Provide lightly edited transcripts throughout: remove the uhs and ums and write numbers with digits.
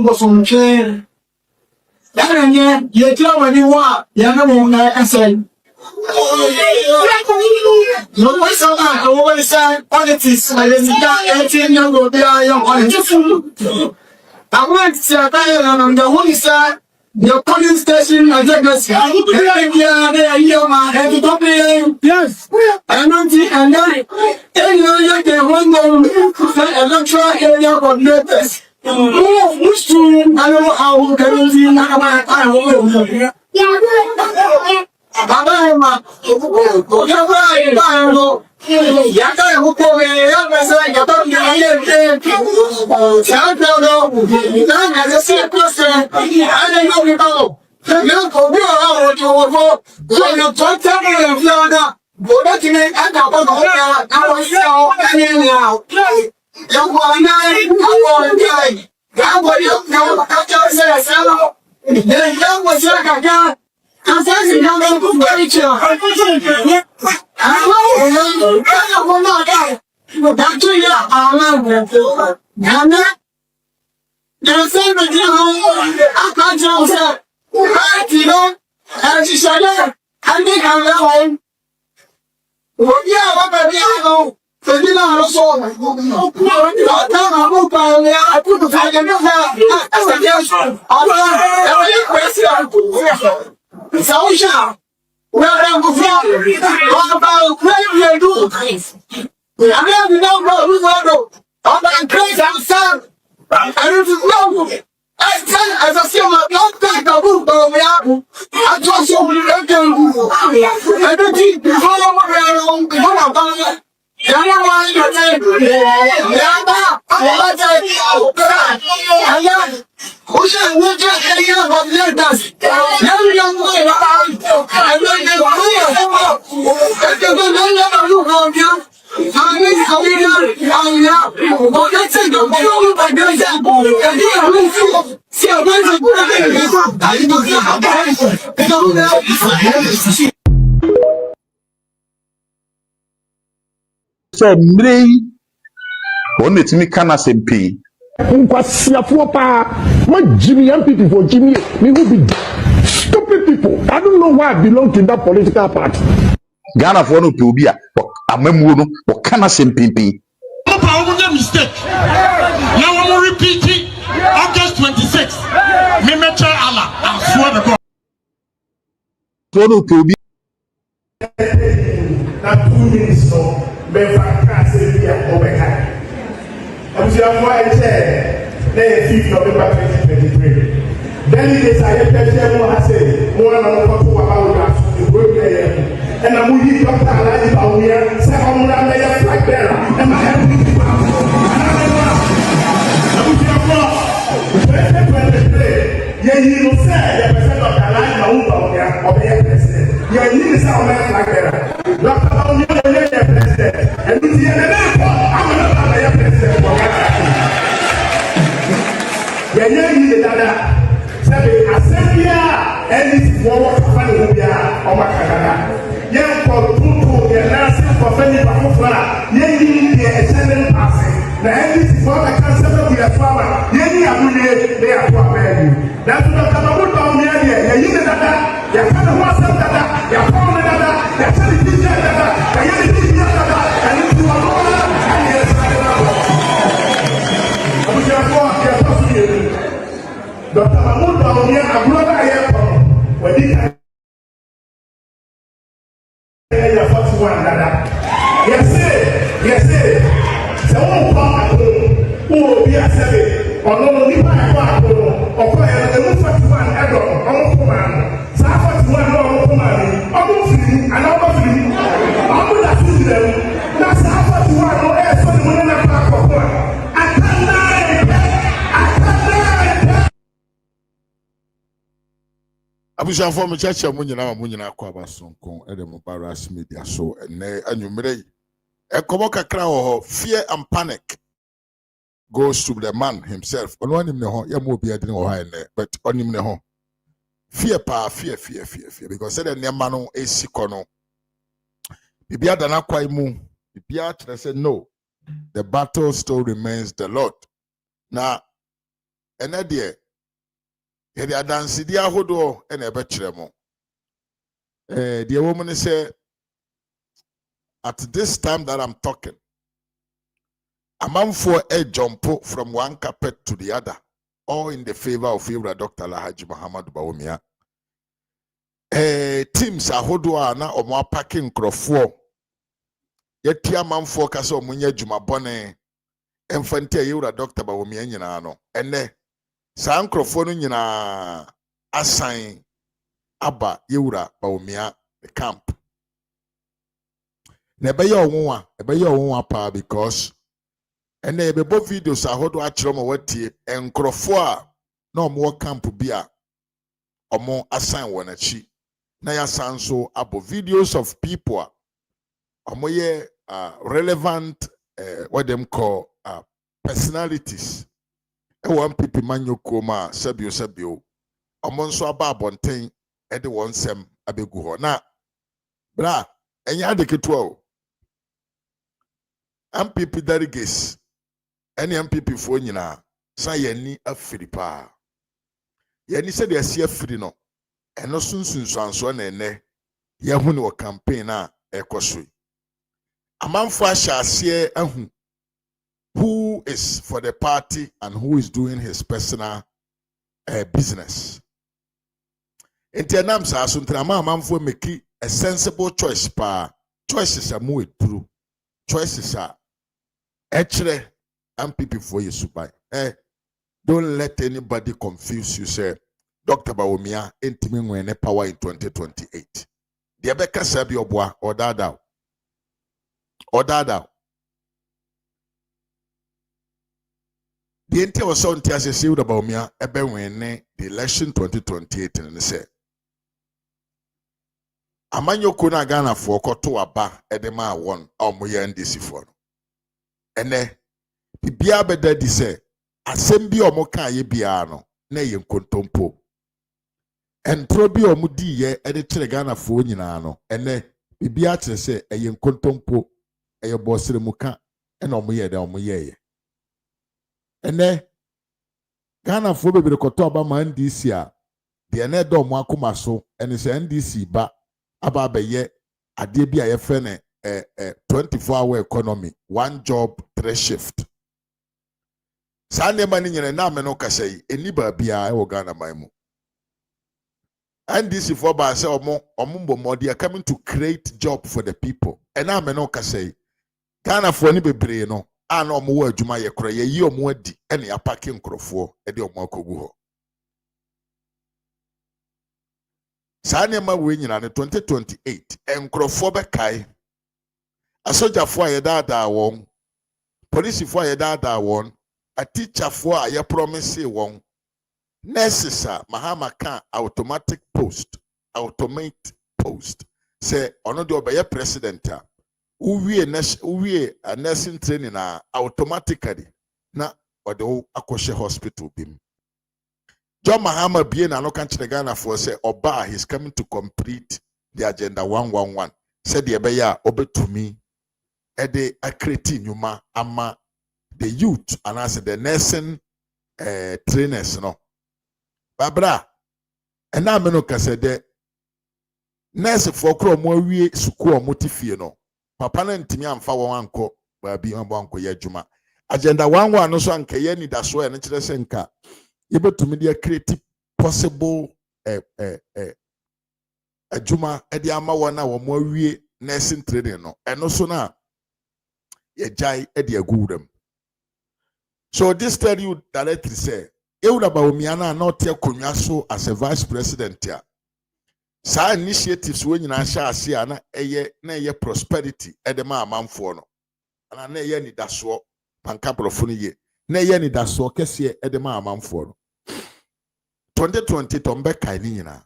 go from chain. That you tell when you want, you're not going to say. No one saw that. I always say politics. I didn't get 18 years old. They are young politics. I went to say, on the one side, your polling station, I take us. Yes. I don't think I know. And you one electoral area coordinators. Which two? I don't know how can you see now. Baba, I'm saying now they put very chill. I will not die. Back to you. Nana. The same as you. I can't tell you. Right, you know. As you said, I think I'm going. Well, yeah, what baby I know. So you know, also, I put the flag in the hair. That's the question. So shall well I'm about where do I never know who will go. I'm crazy outside. I don't know. As I see my blood back a book, I just saw you I don't think before I'm So Mray on it me can SMP. Jimmy and people for Jimmy, me will be stupid people. I don't know why I belong to that political party. Ghana for no Pubia, a memono, or can SMP. Mistake. Now I'm repeating August 26th. Mimecha Allah, I swear to God. For no Pubia. That 2 minutes so, Befa Cassia Obeka. I'm sure why I said, 5th November 2023. Delegates I have said, more than about the work and I'm with you, Dr. Bawumia, second flag bearer, and my head will be bound. I'm with your boss. 2023, you know, say, the president of Bawumia, or the president. You say, I'm a flag bearer. Dr. Bawumia, the president, and with the other, I'm another president. You that. Assembly and forward Fanubia or Macana. Young for Tutu, the nursing for Fanny Bafufla, Yenny, the ascendant passing. The end is for the cancer of the farmer, Yenny Abune, they are poor value. That's what I'm about me. You know that, you're kind of what's up that, you're found that, you're telling me that, you're telling me that, and it's to a lot, and yes, I'm just walking. Dr. Mahmoud Bawumia, a brother Agyapong, when he had 41 dada. Yes, sir. So who will be a 7 or no Nipa or 41 edo or Kuman. So 41 no Kuman, almost free and almost free. Almost as you them. That's 41 no air so the money not back for one. I can't die. Abuja for me church munyina kwa basonko edem paras media so ene anwumre ekobo kakra ho fear and panic goes to the man himself ono anim ne ho yam obi adine ho ene but onim ne ho fear because said the man no esiko no bibia dana kwai mu bibia tre say no, the battle still remains the Lord. Now ɛnɛ deɛ yɛde adansedi ahodoɔ ɛna ɛbɛkyerɛ mo deɛ wɔ mu ne sɛ at this time that I'm talking amanfoɔ jump from one carpet to the other all in the favor of Favourite Dr. Alhaji Muhammad Bawumia teams ahodoɔ a na ɔmo apake nkurɔfoɔ yɛti amanfoɔ ka sɛ ɔmo nyɛ adwuma bɔne ɛmfa nti a yɛwura Dr. Bawumia nyinaa no ɛnɛ saa nkurɔfoɔ no nyinaa asan aba yɛwura Bawumia camp na ɛbɛyɛ ɔnwa paa because ɛnɛ yɛbɛbɔ videos ahodoɔ akyerɛ mo watie nkurɔfoɔ a na ɔmo wɔ camp bi a ɔmo asan wɔn akyi na yɛasan so abɔ videos of people a ɔmo yɛ relevant what them call personalities ɛwɔ MPP manyoko ma sɛbio ɔmo nso aba abɔnten ɛde wɔn nsɛm abɛgu hɔ na bra ɛnyɛ ade ketewa o MPP delegates ɛne MPP foɔ nyinaa san yɛni afiri paa yɛni sɛdeɛ asi afiri no ɛno so nsunsuansoɔ na ɛnɛ yɛho ne wɔ campaign a ɛkɔ so yi amanfoɔ ahyɛ aseɛ ahu who is for the party and who is doing his personal business nti ɛnam saa so ntina amanfoɔ make a sensible choice paa choices a mu eduru choices a ɛkyerɛ MPP for you super. Don't let anybody confuse you, sir. Dr. Bawumia intimi ngwene power in 2028. The Abeka Sabi Obwa or Dada. The entire was on Tias Silda Bawumia ebe wene the election 2028 and say. Amanyo kuna Ghana for koto aba edema won or muya ndisi for. Ene bibia beda di se asɛm bi ɔmo ka yɛ bia no na yɛ nkontompo entro bi ɔmo di yɛ ɛde kyerɛ Ghana fo nyinaa no ɛnɛ bibia kyerɛ sɛ ɛyɛ nkontompo ɛyɛ bɔsere mu ka ɛna ɔmo yɛ dɛ ɔmo yɛ ɛnɛ Ghana fo bebre kɔtɔ aba ma NDC a deɛ na ɛdɔ ɔmo akoma so ɛne sɛ NDC ba aba abɛyɛ adeɛ bi a yɛfrɛ ne 24-hour economy, 1 job 3 shift. Sane mani nyene na me no kasa yi eni ba bia e wo Ghana man mu. And this for ba say omo mbommo they are coming to create job for the people. And na me no kasa yi Ghana for ni bebre no a na omo wo adwuma ye kora ye yi omo adi e na ya pake nkrofo e de omo akogu ho. Sane ma we nyina ne 2028 nkrofo be kai asojafo a yedada won police fo a yedada won a teacher for a promise won nurses mahama kan automate post say ono de obey president a uwie a nursing training automatically na odo akoshe hospital bim John Mahama bien na no kan kire Ghana for say oba he's coming to complete the agenda 111 said the ebeya obetumi ede akreti nyuma ama the youth and as the nursing trainers no babra and na me no kase de nurse for kro mo awie suku o motifie no papa na ntimi amfa won anko baabi ambo anko ye adwuma agenda 11 no so anka ye ni da so e ne kire se nka ye betumi de create possible adwuma e de ama wona wo mo awie nursing training no eno so na ye jai e de aguwuram. So this tell you directly say Ewura Bawumia na not here konwa so as a vice president ya. Sa initiatives we nyina sha ase a na eye prosperity e de ma amanfo no. Ana na eye nidaso panka brofo no ye. Na eye nidaso kese e de ma amanfo no. 2020 tombe kai ni nyina.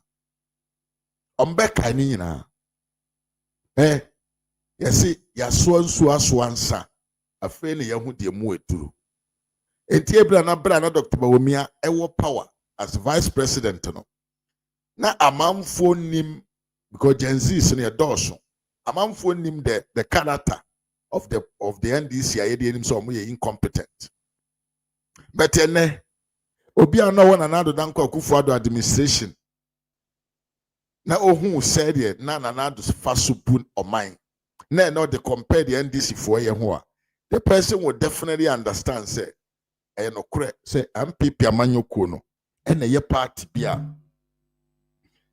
Ombe kai ni nyina. Yesi yaso nsu aso ansa. Afi ne yehu de mu eduru. Enti ebra na Dr. Bawumia ewo power as vice president no. Na amanfo nim because Gen Z is near Dawson. Amanfo nim the character of the NDC ayede nim so mo ye incompetent. But ene obi a no one Nana Danko Akufo-Addo administration na ohun said ye na Nana Addo fasupun or mine na no the compare the NDC for ye ho a the person will definitely understand say e no kure say MPP amanyoko no e na ye party bia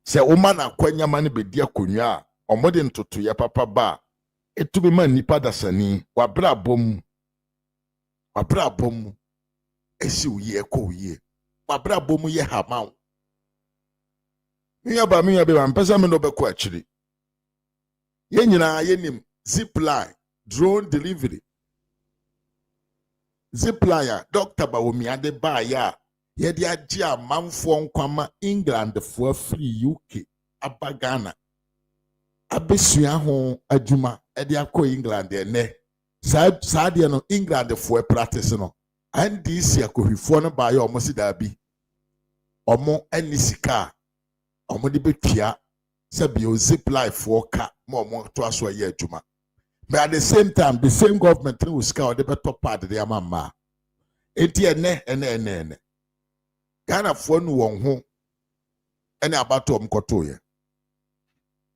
say woman akwanya ma ne bedi akonwa a omode ntoto ye papa ba etumi ma nipa dasani wabra bom esi uye ko uye wabra bom ye hamaw miya be mpesa me no be ko akiri ye nyina ye nim zipline drone delivery zipline Dr. Bawumia de ba ya ye de agi amanfo nkwama England fo free UK abagana abesua ho adwuma e de akọ England ene saa de no England fo practice no NDC akohwifo no ba ya omo si da bi omo anisika omo de betua se bi o zipline fo ka ma omo to aso ye adwuma. But at the same time, the same government will scout the better part of the mama. Eti ene. Ghana phone won ho. Ene abato mkoto ye.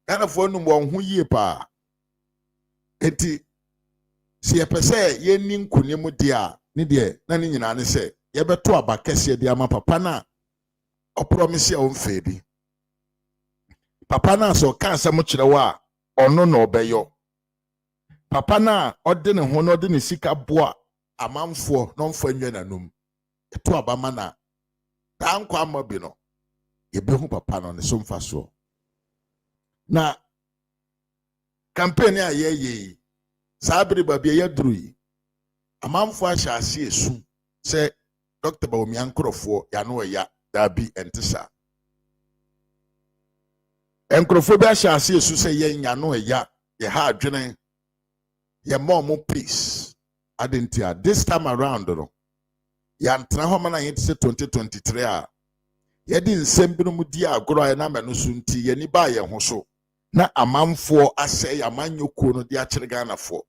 Ghana phone won ho ye pa. Eti si epese ye ni nkunim dia ni de na ni nyina ne se ye beto abakese dia ma papa na o promise o mfedi. Papa na so ka asem kire wa ono no obeyo. Papa na ode ne ho no ode ne sika boa amanfo no mfa nwe nanum eto abama na tankwa amabi no yebehu papa no ne so mfa so na campaign a ye sabri babia yadrui amanfo ahyase esu se Dr. Bawumia nkrofo ya no ya dabi entisa enkrofo bi ahyase esu se ye nya no ya ye ha adwene ye more peace adentia this time around no ya ntra ho mana yete se 2023 a ye di nsem bi no mu di agoro ya na manu so nti ye ni ba ye ho so na amanfo asɛ amanyoko no di akyere Ghanafo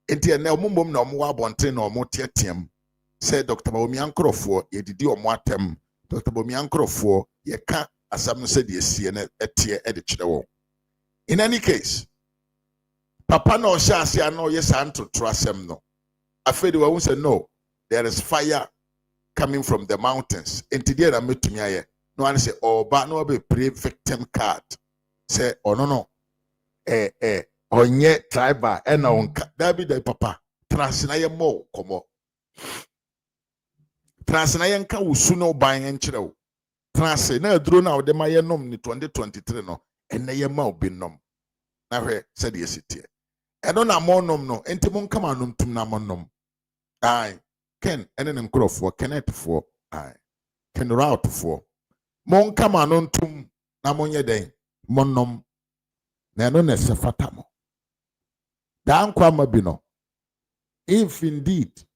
enti na omummom na omo wa abonten na omo tietem sɛ Dr. Bawumia nkrofo ye didi omo atem Dr. Bawumia nkrofo ye ka asam no sɛ de esie na etie e de kyerɛ wo. In any case, Papa no shasi ano yes anto trasem no. Afraid we won't say no. There is fire coming from the mountains. Enti dia na metumi aye. No one say oh ba no be pre victim card. Say oh no onye tribal na onka. That be the papa. Transina ye mo komo. Transina ye nka wusu no ban enkyere wo. Transi na aduro na wo de ma ye nom ni 2023 no. Enne ye ma obi nom. Na hwe said ye sitie. Eno na monom no enti mon kama nom tum na monom ai ken ene ne nkrofo Kenneth fo ai ken route fo mon kama nom tum na monye den monom na eno na se fatamo da nkwa mabi no if indeed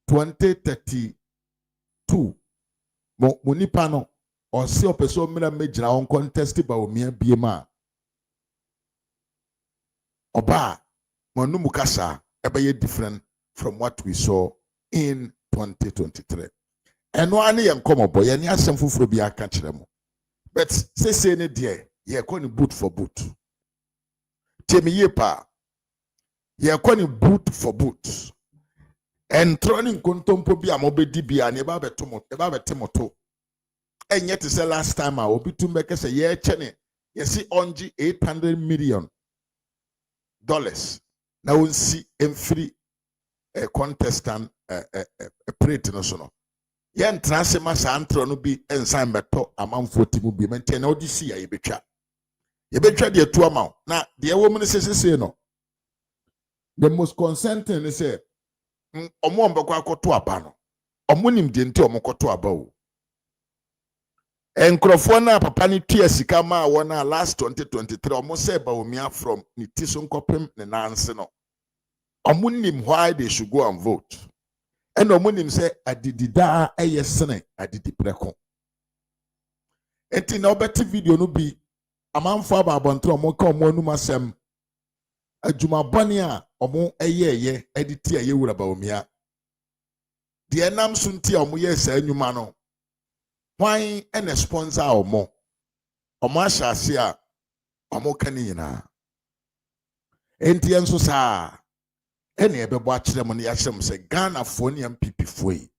2032 mo nipa no o se opeso mira mejira on contest Bawumia biema Oba, Monumukasa, ebe different from what we saw in 2023. And one young come up, boy, and yes, some food be a catch them. But say any dear, ye calling boot for boot. Temi yepa, ye calling boot for boot. And throwing contompo be a mobe DB and about Timoto. And yet, it's the last time I will be to make us a year chenny. You see, only $800 million. Now we see free a contestant prate no so no yen transema santro no bi ensan beto amanfo timu bi maintain na odisi ya yebetwa de to amount na de woman say no the most consenting is say omo mbekwa akoto aba no omo nim de nti omo koto aba o enkrofo na papa ni tua sika ma wona last 2023 omo say Bawumia from ni tiso nkopem ne nanse no omo nim why they should go and vote and omo nim say adidida eyesene adidi preko enti na obeti video no bi amanfo ababontre omo ka omo anu masem adwuma bone a omo eyeye editi aye wura Bawumia the enam sunti a omo yes enwuma no why and sponsor omo ahyase a omo ka ni nyina enti enso saa ene ebebo akire mo ne ya kyerem se Ghana fo ne MPP fo yi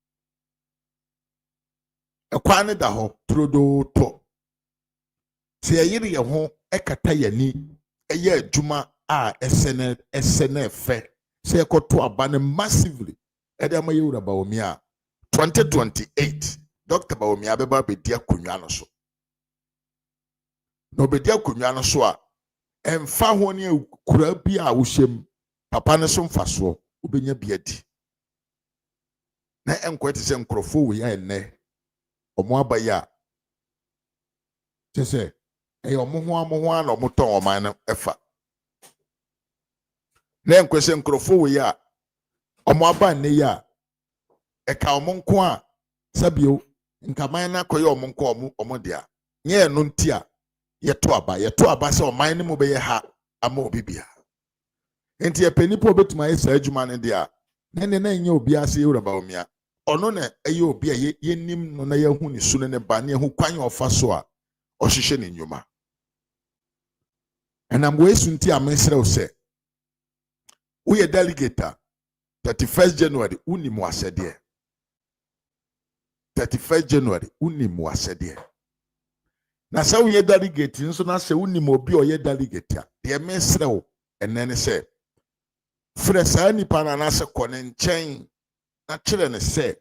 ekwa ne da ho trodo to se yiri ye ho ekata yani eye adwuma a esene fe se ekoto aba ne massively ede amayewura Bawumia 2028 Dr. Bawumia beba bedi akonwa no so no bedi akonwa no so a emfa ho ne kura bi a wo hyem papa ne so mfaso obenya biadi na enkwete se nkrofo we ya enne omo abaya sese omo ho na omo ton oman no efa na enkwese nkrofo we ya omo aba ne ya eka omo nko a sabio nkaman na koye omo nko omo dia nye no ntia yeto aba se oman ne mo be ye ha ama obibia enti epenipo obetuma yesa adwuma ne dia ne na nye obi ase yewura Bawumia ono na eye obi a yenim no na yehu ni sunu ne ba ne hu kwan ofa so a ohihye ne nyuma enam we sunti amesre o se wo ye delegate 31st January unimu asede 31st January unimu asede na se wo ye delegate nso na se unimu obi o ye delegate a de mesre o enene se fresa nipa na na se kone nchen na kire ne se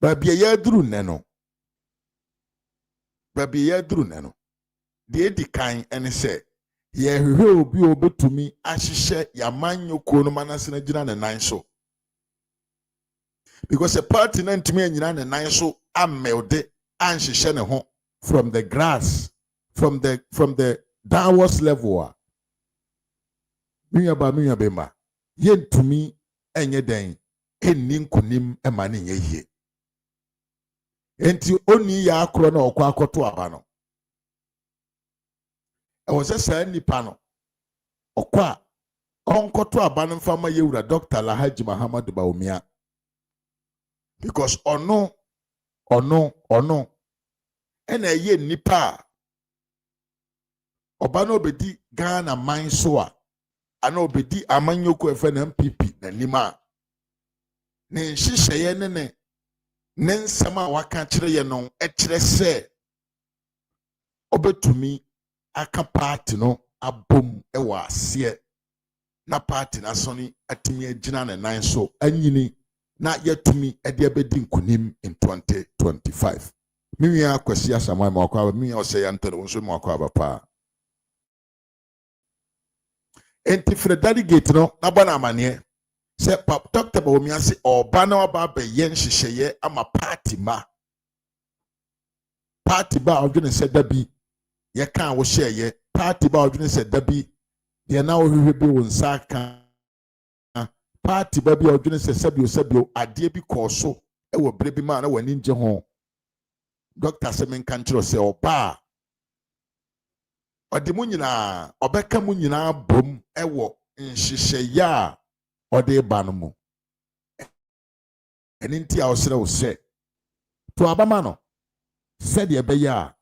babia ya duru ne no de edikan ene se ye hwehwe obi obetumi ahihye yamanyoko no manase na gina ne nan so because a party na ntumi anyina ne nan so amelde anhihye ne ho from the grass from the downwards level minya bema yentumi enye den enni nkunim ema ne yeye enti oni ya akro na okwa akoto aba no e wo se saa nipa no okwa onkoto aba no mfama yewura Dr. Alhaji Muhammad Bawumia because ono ena ye nipa oba no obedi Ghana man so a ana obedi amanyoko efe na MPP na nima ne nhyehyeye ne nsama waka kire ye no ekire se obetumi aka party no abom ewa ase na party na soni atimi agina ne nan so anyini na yatumi ede abedi nkunim in 2025 miwi akwasi asama ma akwa miwi ose ya ntare wonso ma akwa bapa enti delegate no na bana amane se Dr. Bawumia se oba na oba be yen hyehyeye ama party ba odwene se dabi ye kan wo hyeye party ba odwene se dabi de na wo hwehwe bi won saka party ba bi odwene se sabio ade bi koso e wo bre bi ma na wani nje ho Dr. Semen Kantro se oba ode munyina obeka munyina bom e wo nhyehyeye a ode ba no mu eni nti a osere wo se to abama no se de be ya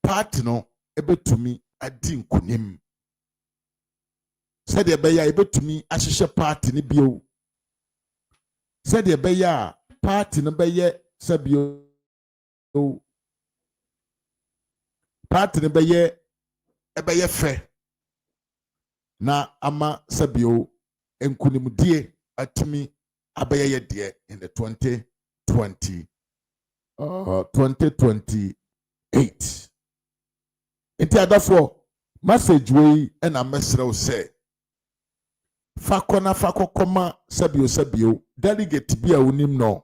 party no ebetumi adi nkunim se de be ya ebetumi ahyehyɛ party ni bio se de be ya party no be ye sabio party no be ye ebe fe na ama sabio enkunimdie atumi abeye de in the 2028 enti adafo message we na mesrew say fakokoma sabio delegate bia wonim no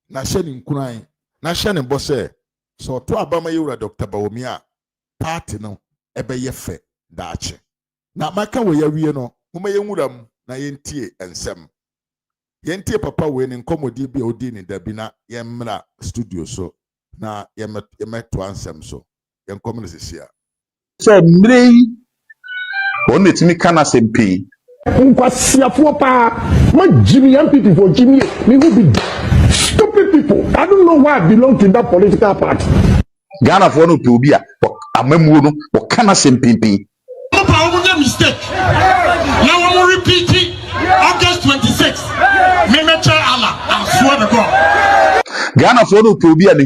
na hye ne nkuran na hye ne bose so to abama yewura Dr. Bawumia party no ebeye fe daache na maka we yawie no muma yenwuram na yentie ensem yentie papa we ne nkomodi bia odi ne dabi na yemra studio so na yemeto ansem so yenkom ne sesia so mrei on etimi kana sempi Nkwasiafo pa ma Jimmy MPP for Jimmy me who be stupid people. I don't know why I belong to that political party. Ghana for no to be a amamu no o kana sempimpi. No problem mistake. Now I'm repeat it. August 26. Me mecha Allah. I swear to God. Ghana for no to be a ne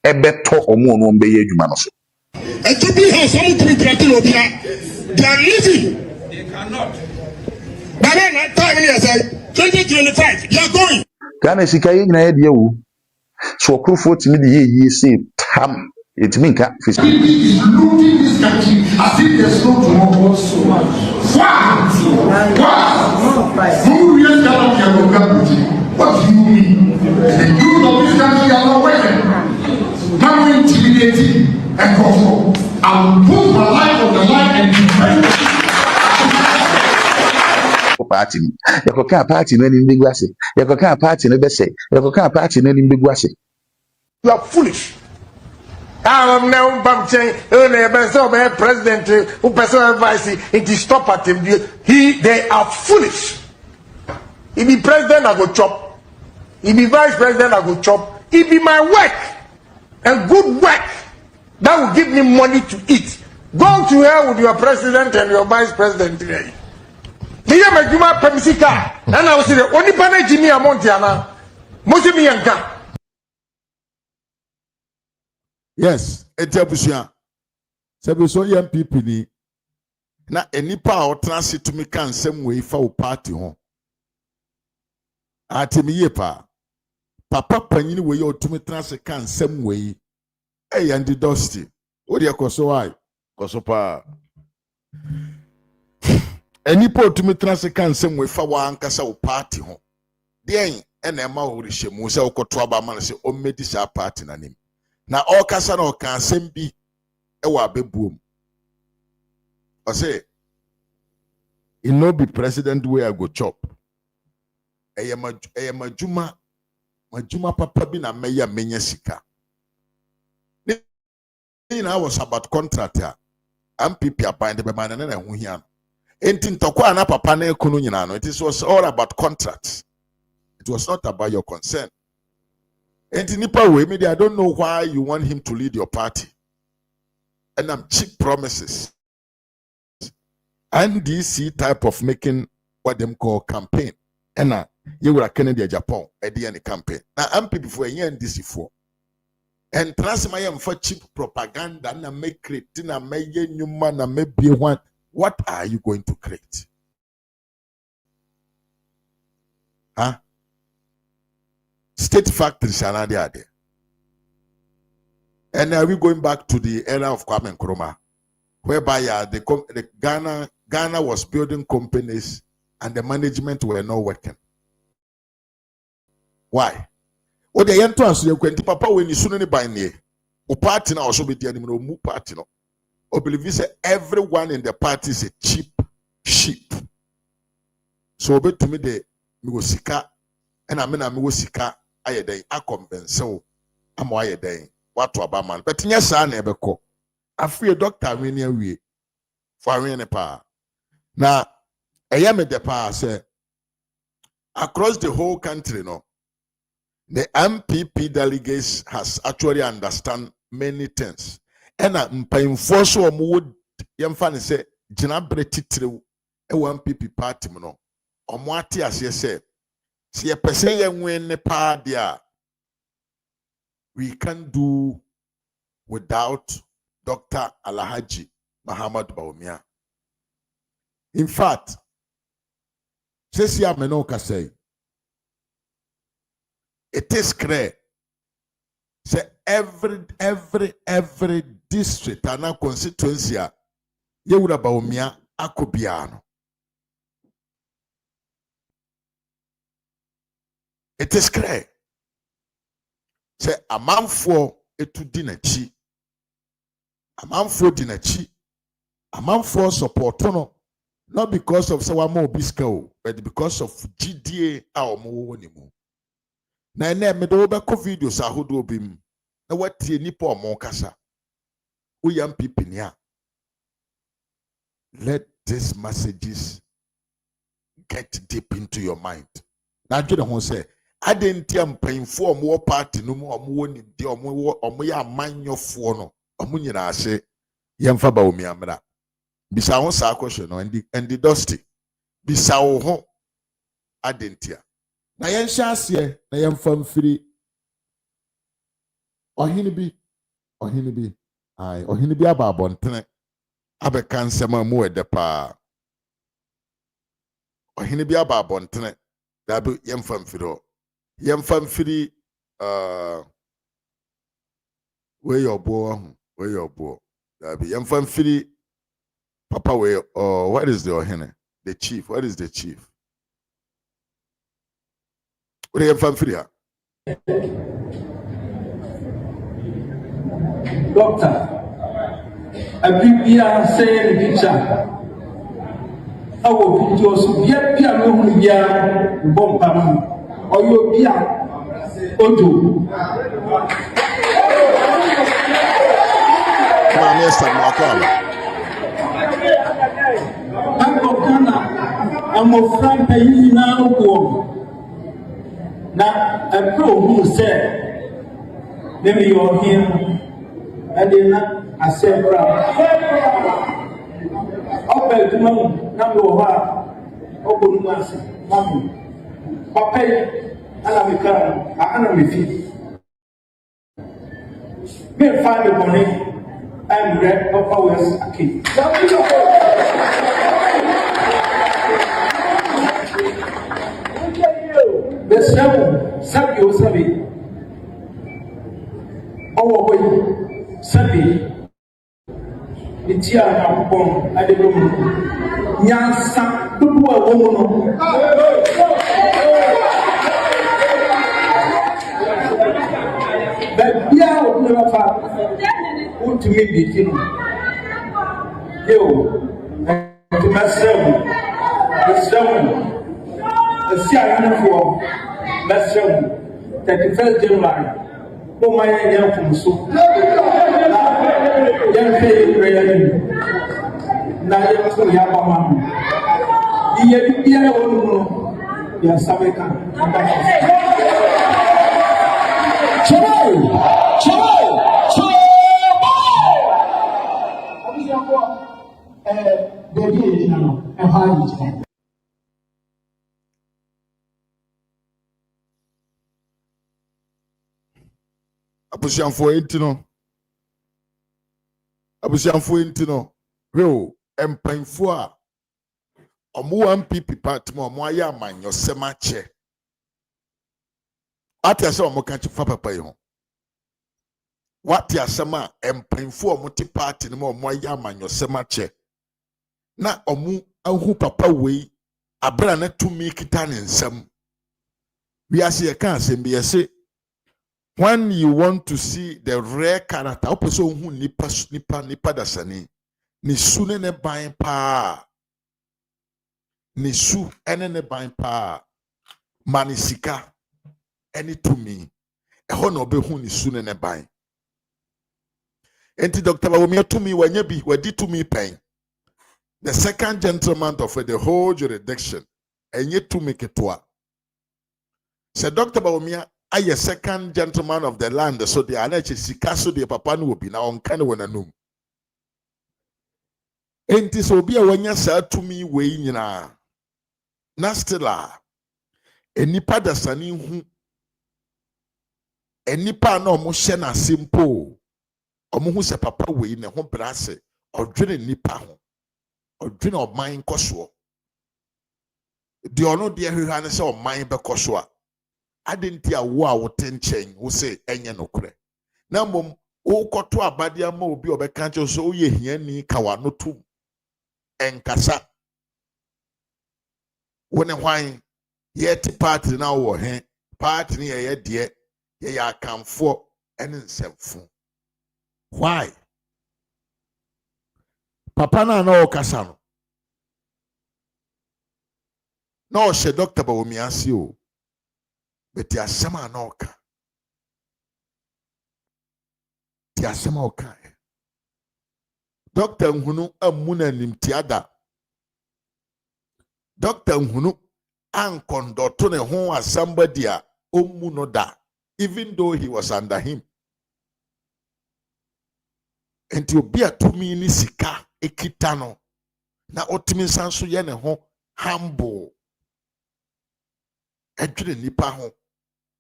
ebeto omo no mbeye adwuma no so. Ejibli has some to be threatened obia. They are living. They cannot. But then that time you say 2025 you are going. Ghana sika yi nyina ye de wu. So okrofo timi de ye say tam etimi nka Is looting this country as if there's no tomorrow so much. Wow! Who really cannot be a local. What do you mean? The youth of this country are not working. Now intimidating and control. I will put my life on the line and defend. Party. Yakoka party no ni mbegu ase. Yakoka party no be say. Yakoka party no ni mbegu ase. You are foolish. I'm now bumping. President who person vice it is stop at him. They are foolish. If be president, I go chop. If be vice president, I go chop. It be my work and good work that will give me money to eat. Go to hell with your president and your vice president today. Here my Juma Pemisika, and I was the only panel Jimmy Amontiana, Mosimi Yanka. Yes, Etiabusia. Sabuso young people ni na enipa o transit to me can same way for party home. Atimi ye pa. Papa panyini we o to me transit can same way. Hey and the dusty. What ya koso why? Koso pa. Enipa to me transit can same way for wa ankasa o party home. Den ena ema o rishe mu se o koto aba man se o medi sha party na nim. Na all kasa na kan sembi e wa bebuom. I say, it no be president where I go chop. Majuma papa bi na meya menya sika. I was about contract here. MPP appointed by man na hu hia. Enti ntokwa na papa na ekunu nyina no. It was all about contracts. It was not about your concern. And in way, maybe I don't know why you want him to lead your party. And I'm cheap promises. And DC type of making what them call campaign. And you were a Kennedy Agyapong at the end campaign. Now I'm people for a year and DC for. And transmayam for cheap propaganda and make creating a major new man and maybe one. What are you going to create? Huh? State factories are not there. And are we going back to the era of Kwame Nkrumah, whereby the Ghana was building companies and the management were not working? Why? Well, the entrance you went to Papa when you soon buy near. O party now also be the animal mu party no. Or believe say everyone in the party is a cheap sheep. So be to me the Migosika and I mean Migosika. Aye day a convince am why day what to about man but yes I never call I free a doctor when you we for any power now I am at the power say across the whole country no the MPP delegates has actually understand many things and I'm paying for so would young fan say Jina Bretitru a MPP party no or what as you say. See a person when the party we can do without Dr. Alhaji Muhammad Bawumia. In fact, says ya menoka say it is clear. Say every district and a constituency you would Bawumia akubiano. It is clear. Say a man for it to dinachi. A man for dinachi. A man for support no. Not because of Sawamo Bisco, but because of GDA or more anymore. Na me do be videos a hodo bim. Na wati nipo mo kasa. We young people here. Let these messages get deep into your mind. Now, do you know say? I didn't paying for more party no more ni de omo ya amanyofo no omo nyina ase yemfa Bawumia mra bisa ho sa question no and the dusty bisa wo ho adentia na yen hya ase na yemfa mfiri ohini bi ai ohini bi aba abontene abeka nsema mu ede pa ohini bi aba abontene da bi yemfa mfiri ho yemfa mfiri where your boy that be yemfa mfiri papa where what is the ohene the chief what is the chief where yemfa mfiri ha doctor abibia say the picture awo video so bia no hu bia bompam oyo bia ojo Mami esta makala Banko Ghana amo franka yi na ugo na epro hu se dem yo him adena asebra opel tumamu na me wo ha obonu mase mamu papa ana me kan ana me fi me fa me boni I'm red Papa West Aki. The seven, Sabi. Oh, boy, Sabi. The Tia Agyapong, I don't know. Nyansa, who are woman. But yeah, to me the thing. Yo, to myself, the Sierra for myself, 31st January. Oh, my young from so. Young pay prayer. Now, you to Agyapong. The other one, you are Sabekan. Abusianfo enti no yo empanfo a omo 1PP party mo omo aya amanyo semache ati ase omo kan fa papa yi ho wati asema empanfo omo ti party no mo omo aya amanyo semache na omo ahu papa wei abra na tumi kita ne nsam we ase ye kan asem bi yese when you want to see the rare character opeso hu nipa dasani ni su ne ban pa ni su ene ne ban pa manisika ene tumi eho na obehu ni su ne ban enti Dr. Bawumia tumi wanya bi wadi tumi pen the second gentleman of the whole jurisdiction enye tumi ketwa se Dr. Bawumia aye second gentleman of the land so the anache sika so the papa no obi na onka ne wonanum enti so obi a wanya saa tumi wei nyina na stila enipa dasani hu enipa na omo hye na simple omo hu se papa wei ne ho brase odwene nipa ho odwene oman koso de ono de hwehwa ne se oman be koso a adenti a wo a wote nchen wo se enye nokure na mom wo koto abade ama obi obeka nche so ye hiani kawa no tum enkasa wone hwan ye ti party na wo he party ne ye de ye ya kamfo ene nsemfo why papa na okasa no na o she Dr. Bawumia si o beti asema na oka ti asema oka Dr. Nhunu amuna nimtiada Doctor Hunu and conductor home as somebody omunoda, even though he was under him. And to be a 2 minutes sika ekitano na otimi sanso ye ne ho humble. Edwene nipa ho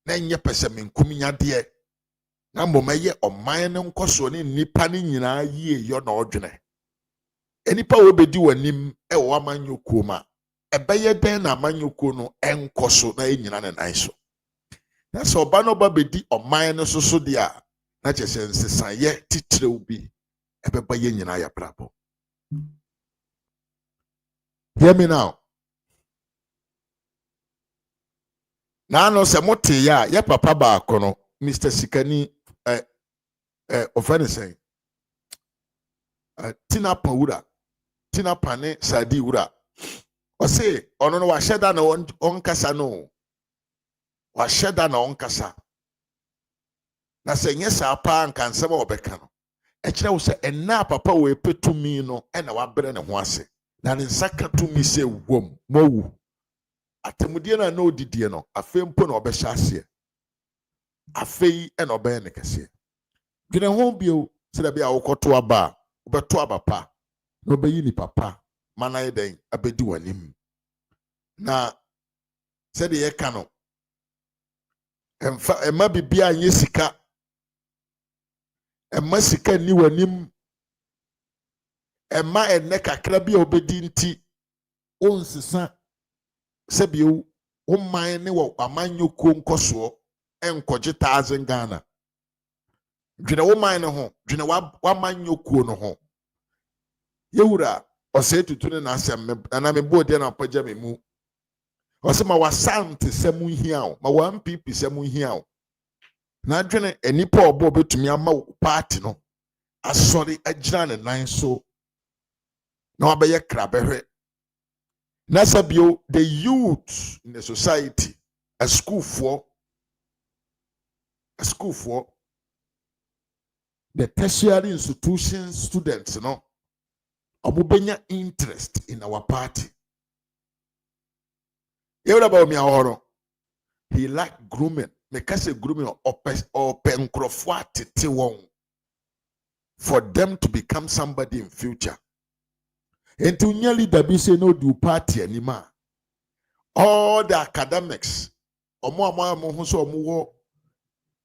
na enye pese menkum nyade na mbomeye oman ne nkoso ne nipa ne nyina yie yo na odwene. Enipa wo bedi wanim e wo amanyoko ma ebeye den na amanyoko no enkoso na enyina ne nan so. Na so oba no ba bedi oman ne soso dia na chese nsesan ye titrew bi ebeba ye nyina ya brabo. Hear me now. Na no se mote ya ye papa ba kono Mr. Sikani offend Tina Paura Tina Pane Sadi Ura o say ono no wa sheda na on kasa no wa sheda na on kasa na se nye sa pa nka nsema obeka no e kire wo se enna papa we petumi no e na wa bere ne ho ase na ne nsaka tumi se wom mowu atemudie na na odidie no afei mpo na obehya ase afei e na obeye ne kese dwene ho bio se da bia wokoto aba obeto aba pa na obeyi ni papa mana yeden abedi wanim na se de ye ka no emma bibia anye sika emma sika ni wanim emma enne kakra bia obedi nti onsesa se bio woman ne wo amanyoko nkoso enkoje 1000 Ghana dwene woman ne ho dwene wamanyoko no ho yewura ose tutune na asem na me bode na paja me mu ose ma wasante semu hia o ma wan pipi semu hia o na dwene enipa obo betumi ama party no asori agira ne nan so na wabeye krabehwe na sabio the youth in the society a school for the tertiary institution students no obubenya interest in our party. Yewra Bawumia horo he like grooming make us a grooming or penkrofwa tete won for them to become somebody in future. And to nearly the be say no do party anymore. All the academics omo so omo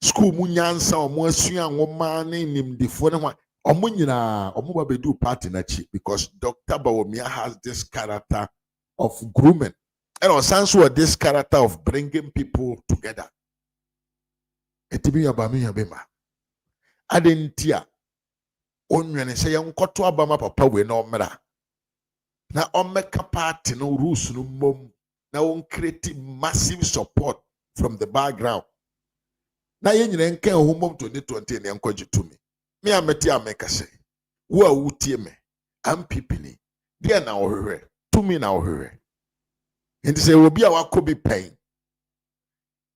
school mu nyansa omo asua nwoma ne nimdefo ne ho omo nyina omo ba be do party na chi because Dr. Bawumia has this character of grooming and also this character of bringing people together. Etibi abami yabema adentia onwene se yenkoto abama papa we na omra na omeka party no rules no mom na on create massive support from the background na yenyine nka homom 2020 ne enkoje tumi me ameti ameka se wo a wutie me am pipini dia na ohwehwe tumi na ohwehwe enti se obi a wakobi pen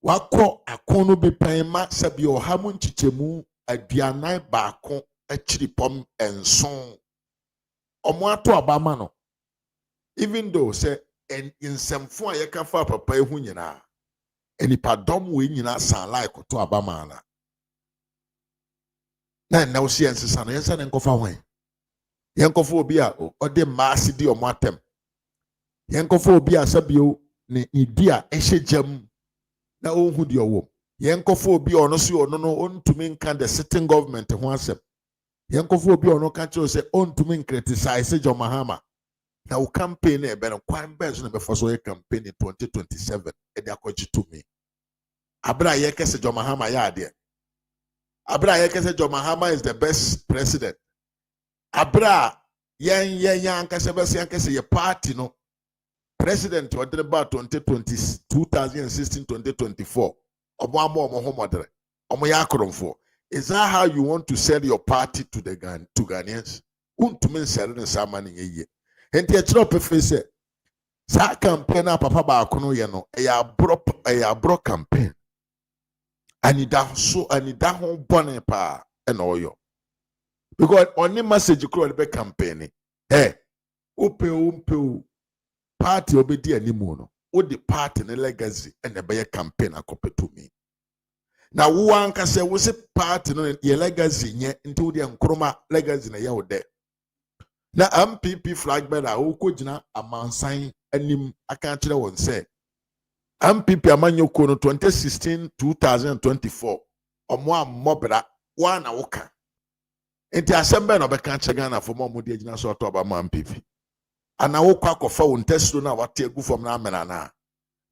wako akono bi pen ma sabi ohamu nchichemu aduanan baako achiri pom enson omo ato abama no even though say en insemfo a yeka fa papa ehu nyina enipadom we nyina san like to abama na wo sie nsesa no yensa ne nkofa hwan yenkofa obi a ode maasi di omo atem yenkofa obi a sabio ne idia ehye jam na ohun di owo yenkofa obi a ono so ono no ontumi nka the sitting government ho asem yenkofa obi a ono ka kire say ontumi criticize John Mahama na wo campaign e be no kwan be so na be for your campaign in 2027 e dey akwaji to me abra ye kese John Mahama ya ade abra ye kese John Mahama is the best president abra yen ankase be se ankase ye party no president what about 2020 2016 2024 omo amo ho modere omo ya akromfo. Is that how you want to sell your party to the Ghanaians? Untumen sell the salmon in a year. And the chop face sa campaign papa ba kono ye no a bro campaign. Anida ho bone pa and oyo. Because only message you call the campaign. Hey, upe party obedi animu no wo the party ne legacy and the be campaign akopeto me na wo anka se wo se party no ye legacy nye nti wo de nkroma legacy na ye wo de na MPP flag bearer wo ko gina amansan anim aka kire won se MPP amanyoko no 2016 2024 omo amobra wa na woka enti assemble no be kan chegana for mo de gina so to ba MPP ana wo kwa kofa won testo na wate agu fom na amena na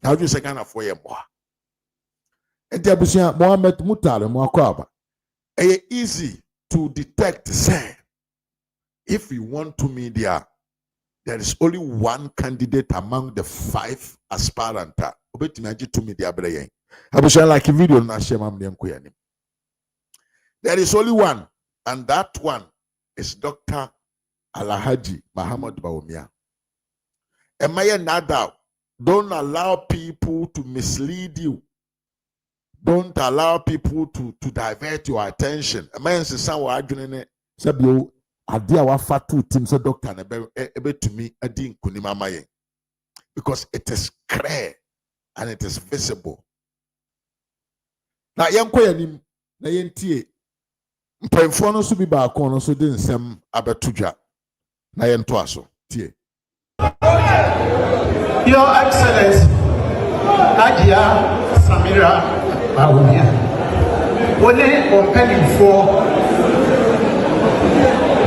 wo ju se Ghana for ye mo enti abusia Mohammed Mutale mo akwaba easy to detect say if we want to media there is only one candidate among the 5 aspirants obetimi agi to media breyen abusia like video na share mam dem ko yanim there is only one and that one is Dr. Alhaji Muhammad Bawumia. Emaya nada, don't allow people to mislead you. Don't allow people to divert your attention. Emaya nsisan wa adwene sabio ade a wafa to team so doctor na ebe to me adi nkunima amaye because it is clear and it is visible. Na yenko yanim na yentie mpemfo no so bi ba akon no so de nsem abetudwa na yento aso tie. Your Excellency Ajia Samira Bawumia One opening for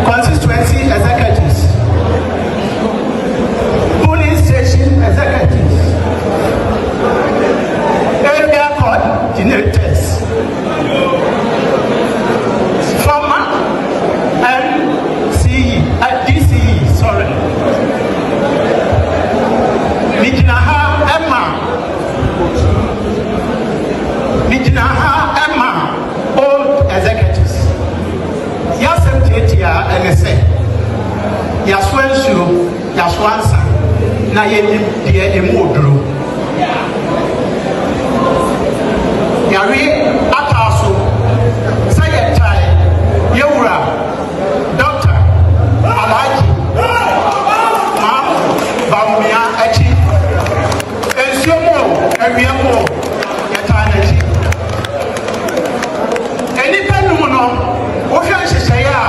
constituency executives, polling station executives, area coordinators, former DCE, sorry. Mijinaha Emma, old executives. Yasem Tetia NSA. Yaswensu, Yaswansa, Nayeni Dia Emodru. Yari Ataso, Sayatai, Yura, Dr. Alhaji Bawumia Echi, Ensiomo, Emiamo, Yatanachi. Any penuno, Ocean Shaya,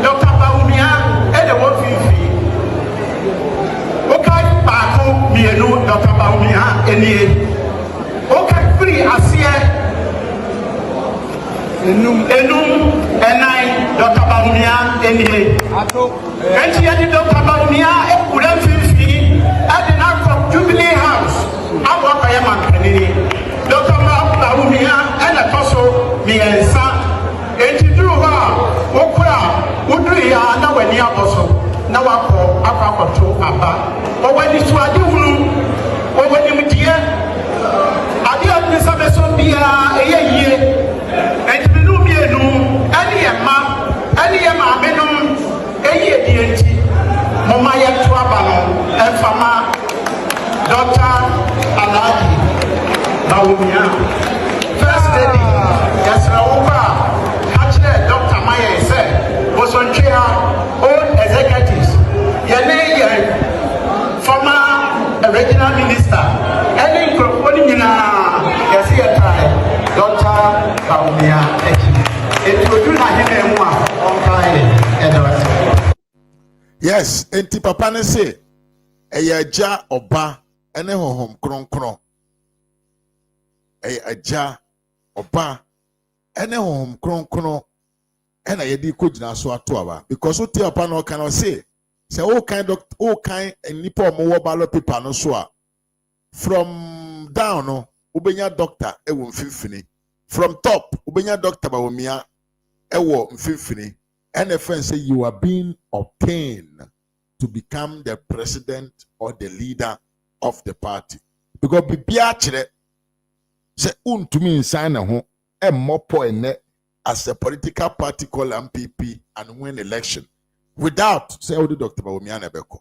Dr. Bawumia, and the Wofifi. Okay, Paco, Mienu, Dr. Bawumia, and okay, free Asia. Enum, Enai, Dr. Bawumia, and and she had Dr. Bawumia, Udam Fifi, at the Narco Jubilee House. I walk by a man, Dr. Bawumia, and a Tosso, me and son. And to do her, Okra, Udria, now when you are also, now I call Papa to Papa. Or when it's what you do, or when you dear, I did this episode be a year. And to do me a no, any Emma, Benum, any DNT, Momaya Tuabano, and Fama, Dr. Alhaji Bawumia. First lady, yes, Raoba, Hatchet, Dr. Maya said, was on chair, old executives, Yane, former regional minister, any Kroponina, yes, here time. Dr. Bawumia Echi. It will do not him on time. Yes, enti papa ne say eya oba ene honhom kronkron. Eya oba ene honhom kronkron ena yedi ko gina so ato aba because what papa no can say all kind nipa omo ballot paper no so a from down no ubenya doctor ewo mfimfini from top ubenya Dr. Bawumia ewo mfimfini and a friend say you are being obtained to become the president or the leader of the party because bibia kire say untumi nsan na ho emmopo ene as a political party called MPP and win election without say all the Dr. Bawumia na beko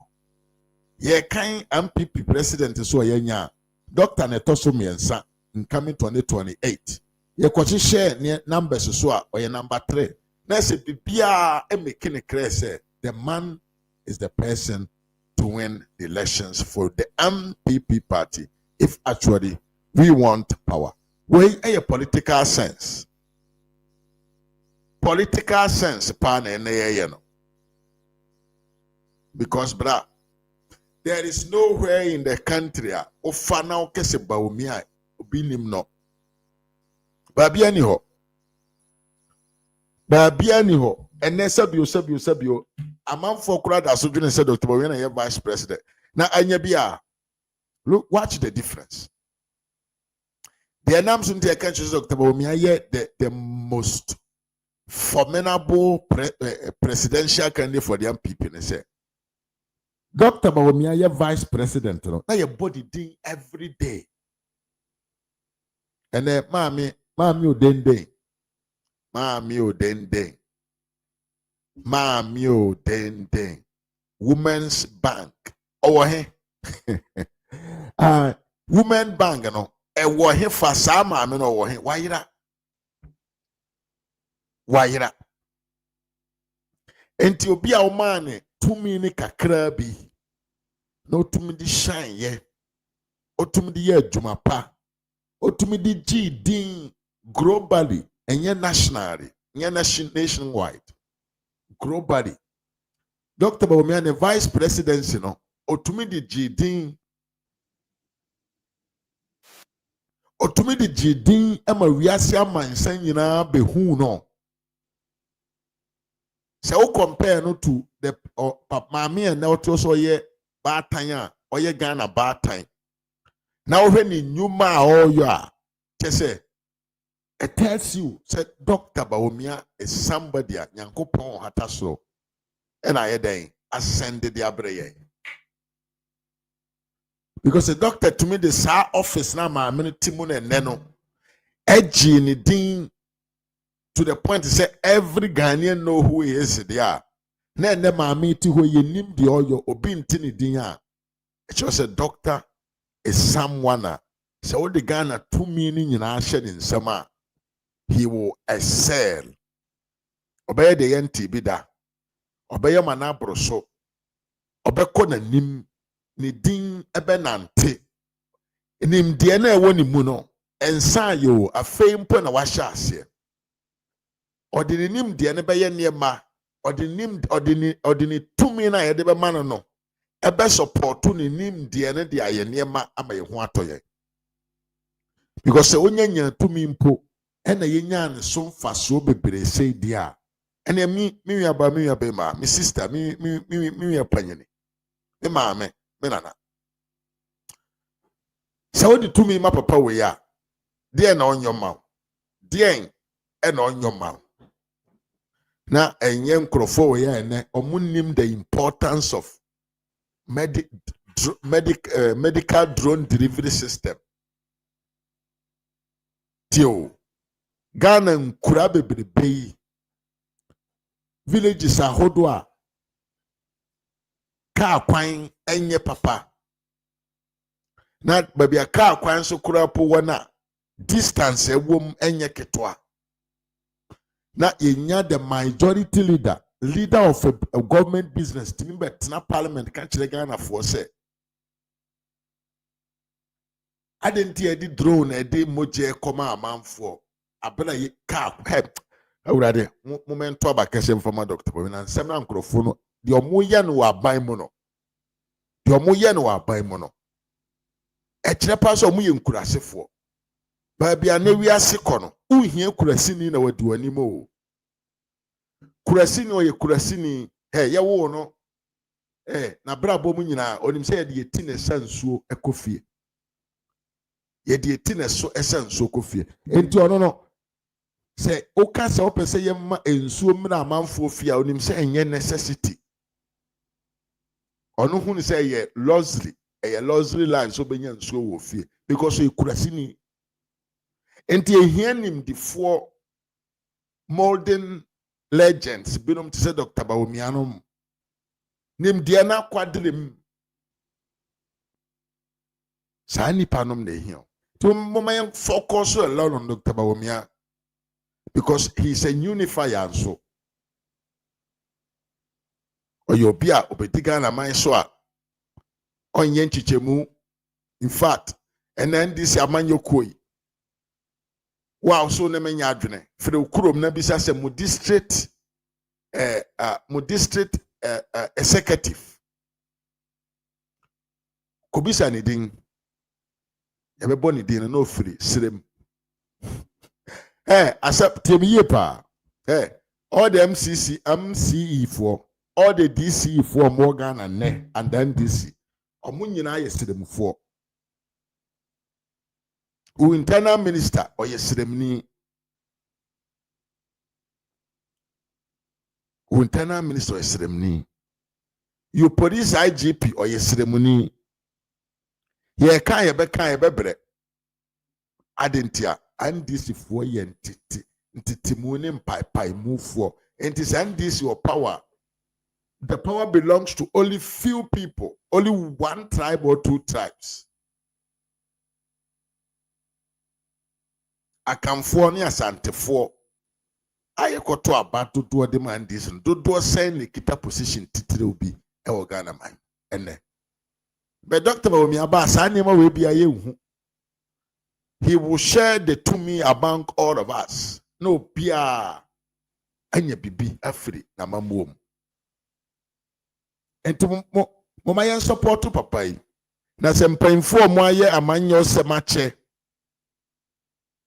ye kan MPP president so yenya Dr. Netoso Miensa in coming 2028. Ye kwachi share near numbers so or number 3. Now say bibia e making a clear say the man is the person to to win the elections for the MPP party if actually we want power. We a political sense. Political sense, because bra, there is nowhere in the country offer now kese Bawumia obinim no. Babi ani ho. And then sabio. A man for crowd as soon said Dr. Bawumia vice president. Now anya look, watch the difference. The announcement in the country Dr. Bawumia the most formidable presidential candidate for the young people. They say, Dr. Bawumia, vice president, now your body ding every day. And then, mommy, odende. Women's Bank. Oh, hey. Women Bank, you know. And what he for some, I mean, oh, hey, why that? Why enti obi a omane tumi ni kakra bi na otumi di shine ye otumi di ye adwuma pa otumi di gi din globally enye nationally enye nationwide globally. Dr. Bawumia ne vice presidency no otumi di gi din ama wiase amansan nyina behu no. So we compare no to the mami and now also ye batanya or ye Ghana batine. Now when in Numa or you are, say it tells you said Dr. Bawumia is somebody at Yankopon Hataso, and I day ascended the abreye. Because the doctor to me the sa office now my minute Timon and Neno edgy in the dean. To the point to say every Ghanaian know who he is there. Then the mommy to who you name the oil or being tinny dinya. It was a doctor is someone. So the Ghana 2 meaning in our shed in summer. He will excel. Obey the NTB. Obey your manabroso. Obey kona nim ni din ebenante. Nim diana woni muno. Ensa yo a fame pon a washa. Ordinary nim de ne beye niema ordinary tumi na ye de be man no ebe support ni nim de ne de aye niema ama ye ho atoye because se onyanya tumi mpo ena ye nya ne so mfaso bebre sei dia ena mi aba ma mi sister mi panyene mi maame mi nana se odi tumi ma papa we ya de na onyoma de ena onyoma na enye nkrofo we ya ene omunim the importance of medical drone delivery system tio Ghana nkura bebrebe yi villages ahodo a kaa kwan enye papa na babia kaa kwan so kura po wona distance ewom enye ketwa. Now, you the majority leader of a government business, Timber Parliament, can't you Ghana for say? I didn't hear the drone a day moje come a man for a better car. Already, moment to about Cassim from my doctor, and some microphone. The Omoyan were by mono. The Omoyan were by mono. A cheapers or me in Kurasi for. Baby, I know we are sick on. Who here Kurasini na do anymore? Kurasini or Kurasini, hey, ya wono. Na brabo munina, on him said the tin so a coffee. Ye the tin so essence so coffee. And to no. Say, O cast up and say, Yamma and so many man for fear on him saying ye necessity. Or no one say ye lossly, a lossly line so be and so will fear. Because you Kurasini. And you hear him the 4 modern legends, Binum to say Dr. Bawumia, name Diana Quadrim Sani Panum de here. To my focus a lot on Dr. Bawumia because he's a unifier and so. Or your beer, Obetigan and my soa, onye nchichemu. In fact, and then this amanyo koi. Wow, so ne menya adwene. Fere ukurom na bisa se mu district executive. Kobisa ni din. Yabebo ni din no free sirem. Accept temi pa. All the MCE for all the DC for Morgan and Ne and then DC. Omunyina yesirem for. U internal minister or yesiremni. U internal minister or yesiremni. You police IGP or yesiremni. Ye kan ye bre. Adentia and this for ye ntitimunim pai move for. And this and this your power. The power belongs to only few people, only one tribe or two tribes. Akamfo ni asantefo ayekoto abato do demand this do send the kita position titire obi e wo Ghana man ene but Dr. Bawumia ba sanema we bia yehu he will share the to me among all of us no bia anya bibi afri na mamuom enti mo mayen support papa yi na se mpanyfo mo aye amanyo semache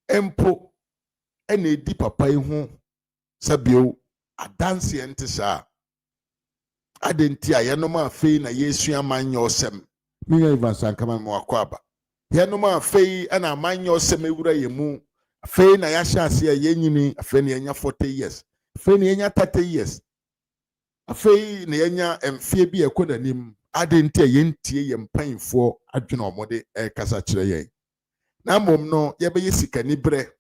empo ene di papa yi ho sabio adanse ente sa adenti ayenoma afei na yesu amanyo sem miya ivansan kama mo akwaba yenoma afei ana amanyo sem ewura yemu afei na ya hyase ya yenyini afei na yenya 40 years afei na yenya 30 years afei na yenya emfie bi ekodanim adenti yentie yempanyfo adwena omode kasa kire yen na mom no yebeye sikani bre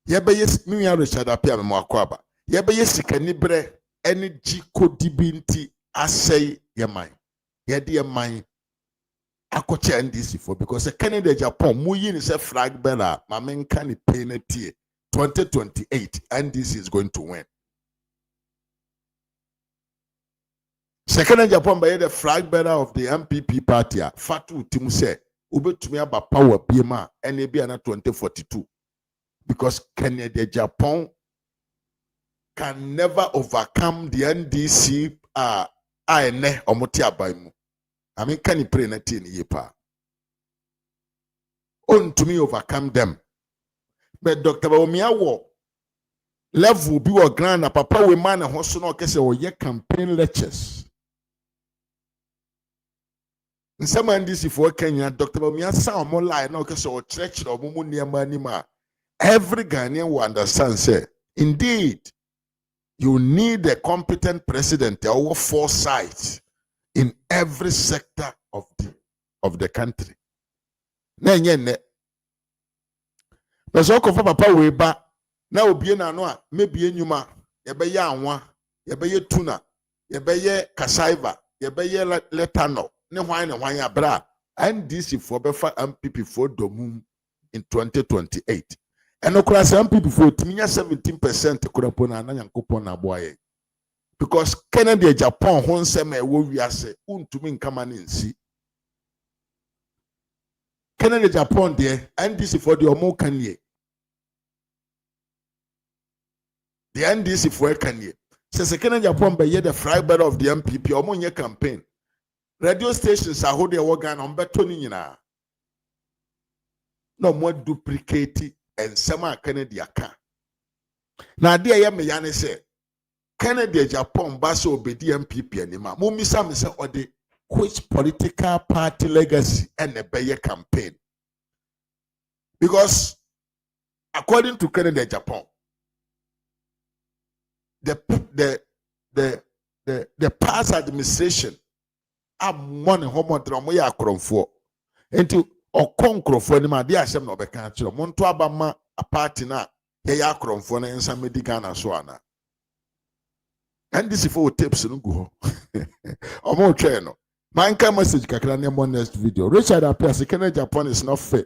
yebeye miya Richard apia me akwaba yebeye sikani bre eni jikodi binti asey yeman yede yeman akoche NDC for because Canada Japan muyi ni se flag bearer mamenka ni penalty 2028 NDC is going to win. Second Japan by the flag bearer of the MPP party Fatu Timuse ubetumi aba power bima NAB na 2042 because Canada Japan can never overcome the NDC ane omoti abaimu. I mean can you pray na tin yepa on to me overcome them but Dr. Bawumia wo level bi wo grand na papa we man ho so no kese wo ye campaign lectures. Nsema NDC for Kenya, Dr. Bawumia sound more lie now because of church or mumu niama. Every Ghanaian will understand, say, indeed, you need a competent president or foresight in every sector of the country. Ne. But so for papa we ba na obi na no a maybe enyuma ye be ya anwa ye be ye tuna ye be ye kasaiva ye be ye letano. Ne hwan abra NDC for befa MPP for domum in 2028 and okura MPP for timinya 17% kura pona na yankopon na boye because Canada Japan hon sema e wo wiase untumi nkama ne nsi Canada Japan there NDC for the omo kanye the NDC for kanye says Canada Japan be the flag bearer of the MPP omo nye campaign. Radio stations are holding a organ on betoni nyina. No more duplicate and sama Kennedy aka. Na dia ya me yane say Kennedy Japan baso obedi MPP anima. Mo misa me say ode which political party legacy and the beye campaign. Because according to Kennedy Japan the past administration amone homo dramo ya akromfo enti okonkrofo ni ma de ahyem na obeka akiro monto abama a party na ya akromfo na ensa medical na so ana and this for tips no go ho omo twa no man ka message kakra na mo next video Richard appears Kenya Japan is not fit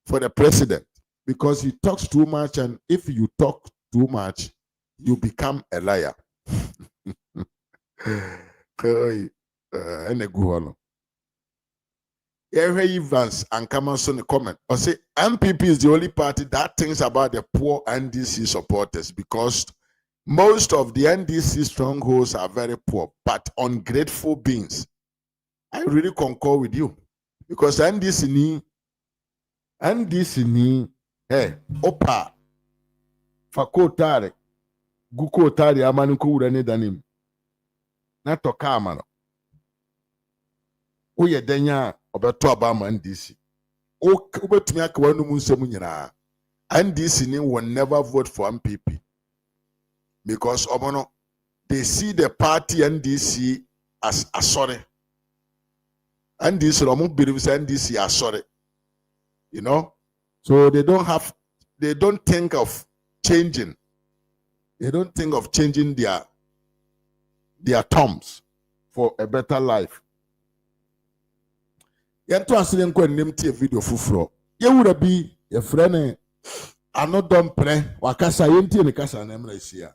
for the president because he talks too much and if you talk too much you become a liar. and a guano. Evans and Camerson comment. I say MPP is the only party that thinks about the poor NDC supporters because most of the NDC strongholds are very poor, but ungrateful beings. I really concur with you because NDC ni hey opa fakotare gukotare amani ko wura ne danim na toka amano oye denya obeto abama NDC obetumi aka wanu mu nsem nyina NDC ni will never vote for MPP because omono they see the party NDC as asore NDC omo believe NDC asore, you know, so they don't think of changing. They don't think of changing their terms for a better life. Yanto asile nko nemti a video fufuro. Ye would be a friend ano don pre wakasa yenti ne kasa na emra isia.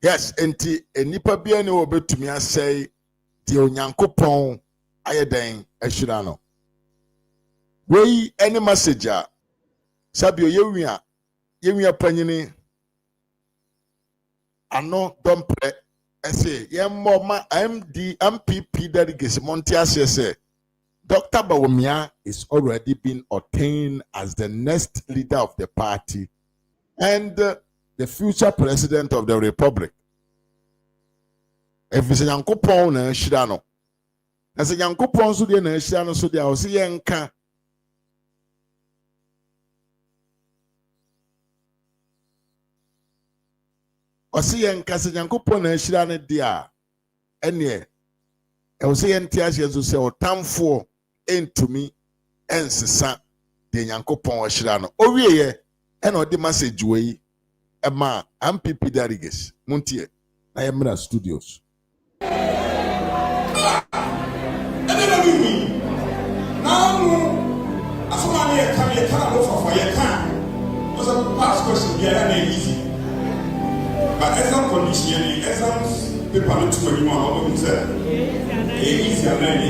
Yes, enti enipa bia ne obetumi asai di onyankopon ayeden ahira no. Wei any message a sabio yewia panyini ano dompre ese yemmo ma MPP delegates Montias say Dr. Bawumia is already been ordained as the next leader of the party and the future president of the republic. If it's a yankopon na shirano, as a yankopon so na shirano so dia o se yenka o se yenka se yankopon na shirano dia ene e o se yenti ase so se o tamfo entumi ensesa de yankopon o shirano o wieye ene o de message we Emma, MPP delegates, Montier, I am in studios. Now, as somebody can come over for your time. Was a past question, yeah, easy. But exam condition, exams, people not too many more, what say? Easy and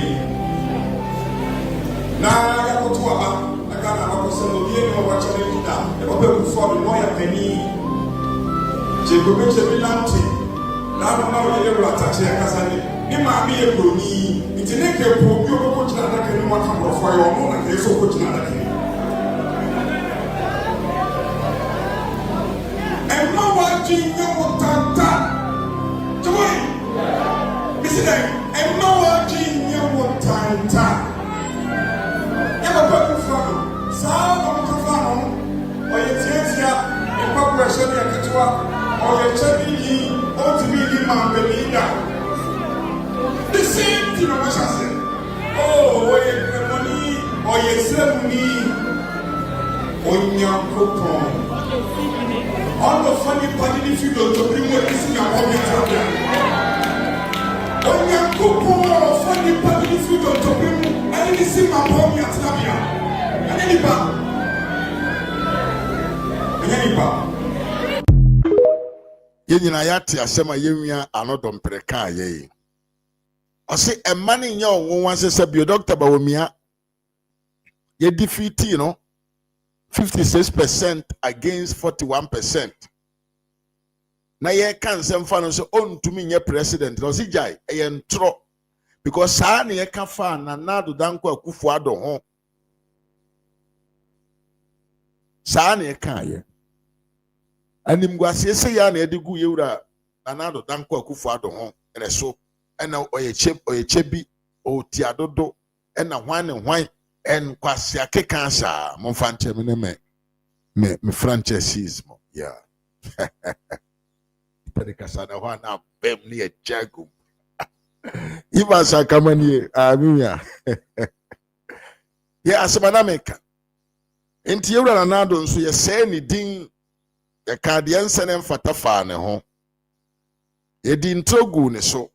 now I go to I got a person who watch it down. The people for the lawyer penny. Jebobe chebilante na mama we le atache akasane ni ma bi e broni nti ne ke po bi obo kina na ke ni mo ka brofo yo mo na ke so ko kina na ke e ma wa ji nye mo tata joy bisida e ma wa ji nye mo tata e ba pa ku fa sa mo ka fa no o ye tietia e pa pressure ya ketwa or a chubby, or to be the man, Agyapong. All the funny party if you don't bring what is in your pocket. Agyapong funny party if you don't bring anything in my pocket. Yenyina yate asema yenwia anodom preka ye. Ose emane nya onwon sese bio Dr. Bawumia ye defeat 56% against 41%. Na ye kan semfa no so ontumi nye president no si jai e ntro because saa na ye ka fa na nado danko akufo ado ho. Saa na ye kan ye. Anim gwase se ya na ye digu yewura na nado danko akufo ado ho ene so ena oyechebi o tiadodo ena hwan ne hwan en kwase akeka sha mo fanche me franchises mo yeah. Perikasana wana bem ni e jagu. Iba sakamani amuya. Ye asemana meka. Enti yewura na nado nso ye se ni din ye kade ensene mfata fa ne ho. Ye di ntogu ne so.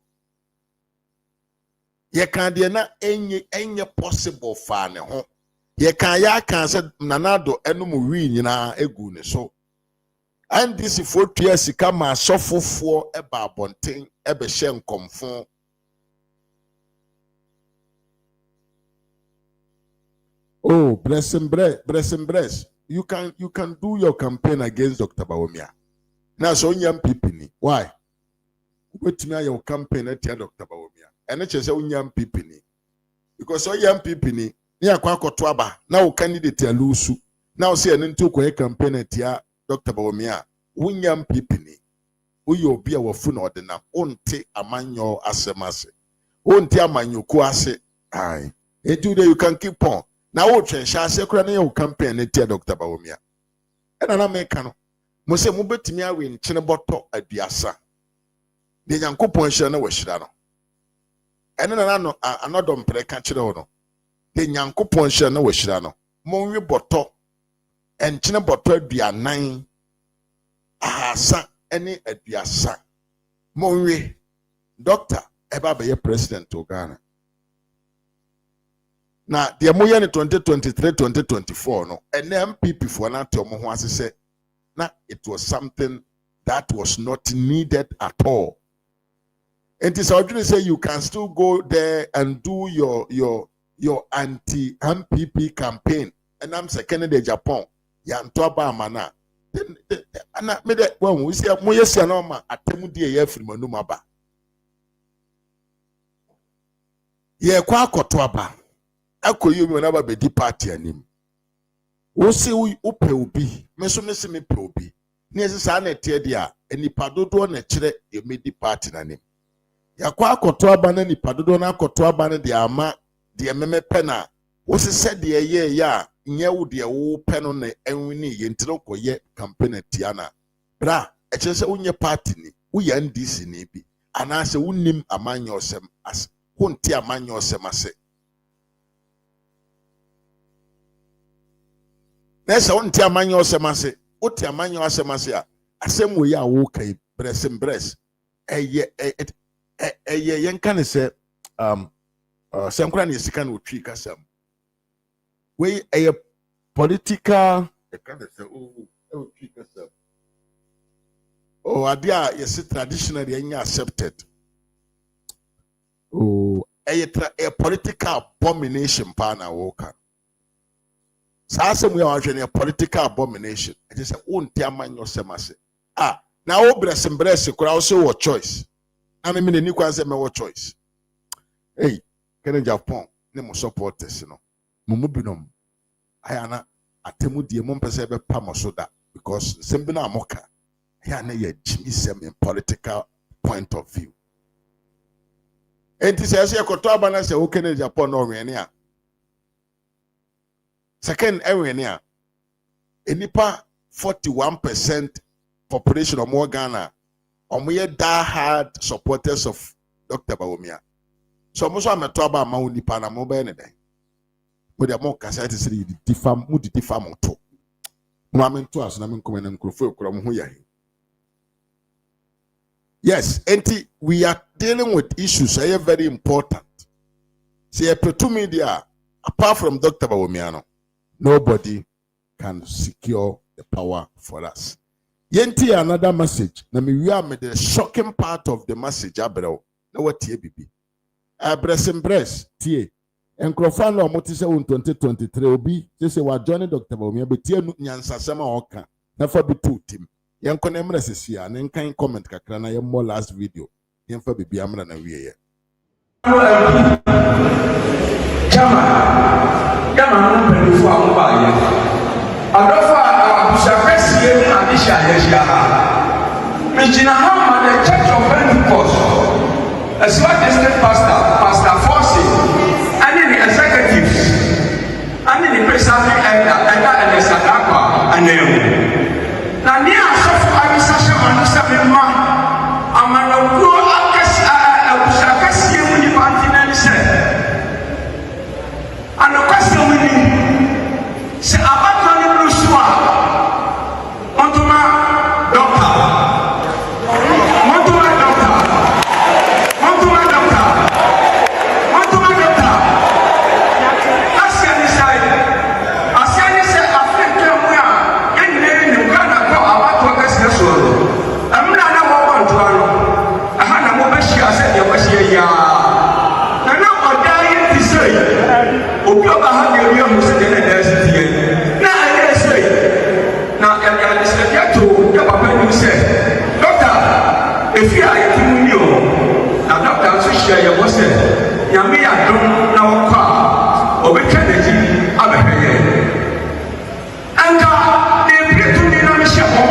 Ye kade na enye possible fa ne ho. Ye kan ya kan se nanado enum wi nyina egu ne so. And this is 4 years kama asofofo eba abonten ebe hye nkomfo. Oh, bless. You can do your campaign against Dr. Bawumia. Now so nyam pipini. Why? Ubetumi your campaign at Dr. Bawumia. And it say nyam pipini. Because so nyam pipini ni akwa akoto aba. Now candidate ya lusu. Now say ntu ko campaign at Dr. Bawumia. Unyam pipini. Uyo bia wafu na odena. Onte amanyo asemase. Onte amanyo kuase. Aye. And today you can keep on. Now what change kura na your campaign at Dr. Bawumia. And na meka no. Mo se mo betimi awe nchene boto aduasa. De Nyankopon hye na wahira no. Ene na no anodom preka kire ho no. De Nyankopon hye na wahira no. Mo nwe boto enchene boto aduanan ahasa ene aduasa. Mo nwe doctor eba be president of Ghana. Na de mo ye ne 2023-2024 no ene MPP for na te mo ho asese na it was something that was not needed at all. And it's already say you can still go there and do your anti-MPP campaign. And I'm second in Agyapong. Yanto ba mana. Then ana me de when we say mo yesi na ma atemu die ye firi manu maba. Ye kwa akoto aba. Akoyi mi na ba be di party anim. Wo se wo pe obi, me so me se me pe obi. Ni ese sa na tie dia enipa dodo na kire ye me di party na nim. Yakwa akoto aba na nipa dodo na akoto aba na de ama de meme pe na wo se de ye ya nye wo de wo pe no na enwini ye ntiro koye campaign tiana bra e kire se unye party ni wo ya ndc ni bi ana se wonnim amanya osem as wonti amanya osem ase na se wonti amanya osem ase woti amanya osem ase a asem wo ya wo kai bres eye yenka ne se senkura ne sika na otwi kasam we political kind of say otwi kasam adia yes traditionally enya accepted a political abomination pa na wo ka sa asem we a hwe political abomination it is wonti amanyo semase na wo bres kura wo so wo choice na me ni kwanse me wo choice hey kene Japan ne mo supporters no mo binom ayana atemu die mo mpese be pa mo so da because sembi na amoka ya na ye jimi sem in political point of view enti se ekoto abana se wo kene Japan no wene a second ewene a enipa 41% population of more Ghana omoye die hard supporters of Dr. Bawumia. So mo so ameto aba ma woni pa na mo be ne den. Mo de mo kasa te say di defam to. Moment to us, and I'm coming and crofo. Yes, and we are dealing with issues that are very important. See, a media, apart from Dr. Bawumia, nobody can secure the power for us. Yenti another message. Na we are the shocking part of the message. Abro, na what tie bibi. Breast tie. Enkrofan no motise in 2023 obi say wa join Dr. Bawumia be tie nyansasema oka. Na fa bi two team. Yen konemre sesia na nkan comment kakra na ye more last video. Yen fa bibi amra na wiye. Chama no pẹ̀lú fún àwọn báyìí. Adọ́fà àbùsàkẹ́sì ẹ̀mú àdìsí àyẹ̀sí àhà. Mìjìnà hàmà the Church of Pentecost. Ẹ̀sìwá district pastor, Pastor Forsi, ẹni the executives, ẹni the presiding elder, ẹ̀dá ẹ̀lẹ́sàdàkọ̀ ẹ̀nẹ̀mú. Na ní àsọ̀fọ̀ àyíṣàṣẹ́ ọ̀nùsàmì mọ́, àmàlàkúrò àbùsàkẹ́sì ẹ̀mú ní pàǹtínẹ́lì sẹ̀. And the question we need, say about money blue swan, Montuma doctor, Montuma doctor, Montuma doctor, Montuma doctor. Asiani say Africa we are in the Uganda go about to get this one. I'm not a woman to her. I had a moment she said you was here. Now I'm dying to say. Obiọba ha ga-eri ọhụrụ site na na-esiti ya na na-ese na to ya papa ni sẹ dọkịta efi a yẹti mu ni o na dọkịta nso hyia yẹ wọ sẹ nyame yà dọm na ọkọ a obetwa n'akyi abẹhwẹ yẹ nka ebi etu ni na mehyɛ hɔ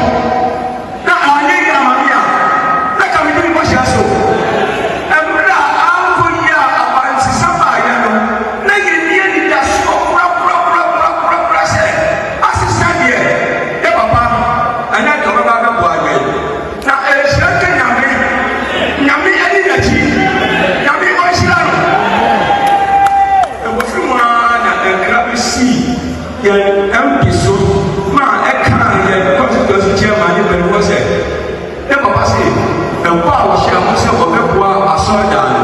na anye yi amami a na kàmi ni mo hyɛ so ɛmúra anko yi a abansisa baa yɛ no na yɛ nie ni da so kura sɛ asesa deɛ yɛ papa ɛnyɛ dɔm ba bɛ bɔ ayɛ na ɛhyɛ ka nyame ɛni n'akyi nyame ɔhyira no ɛwɔ fi mu a na nkira bi si yɛn mp so ma ɛka yɛn constituency chairman ne bɛn wɔ sɛ ne papa sɛ ɛbɔ a wɔhyɛ mo sɛ wɔbɛboa asɔredan no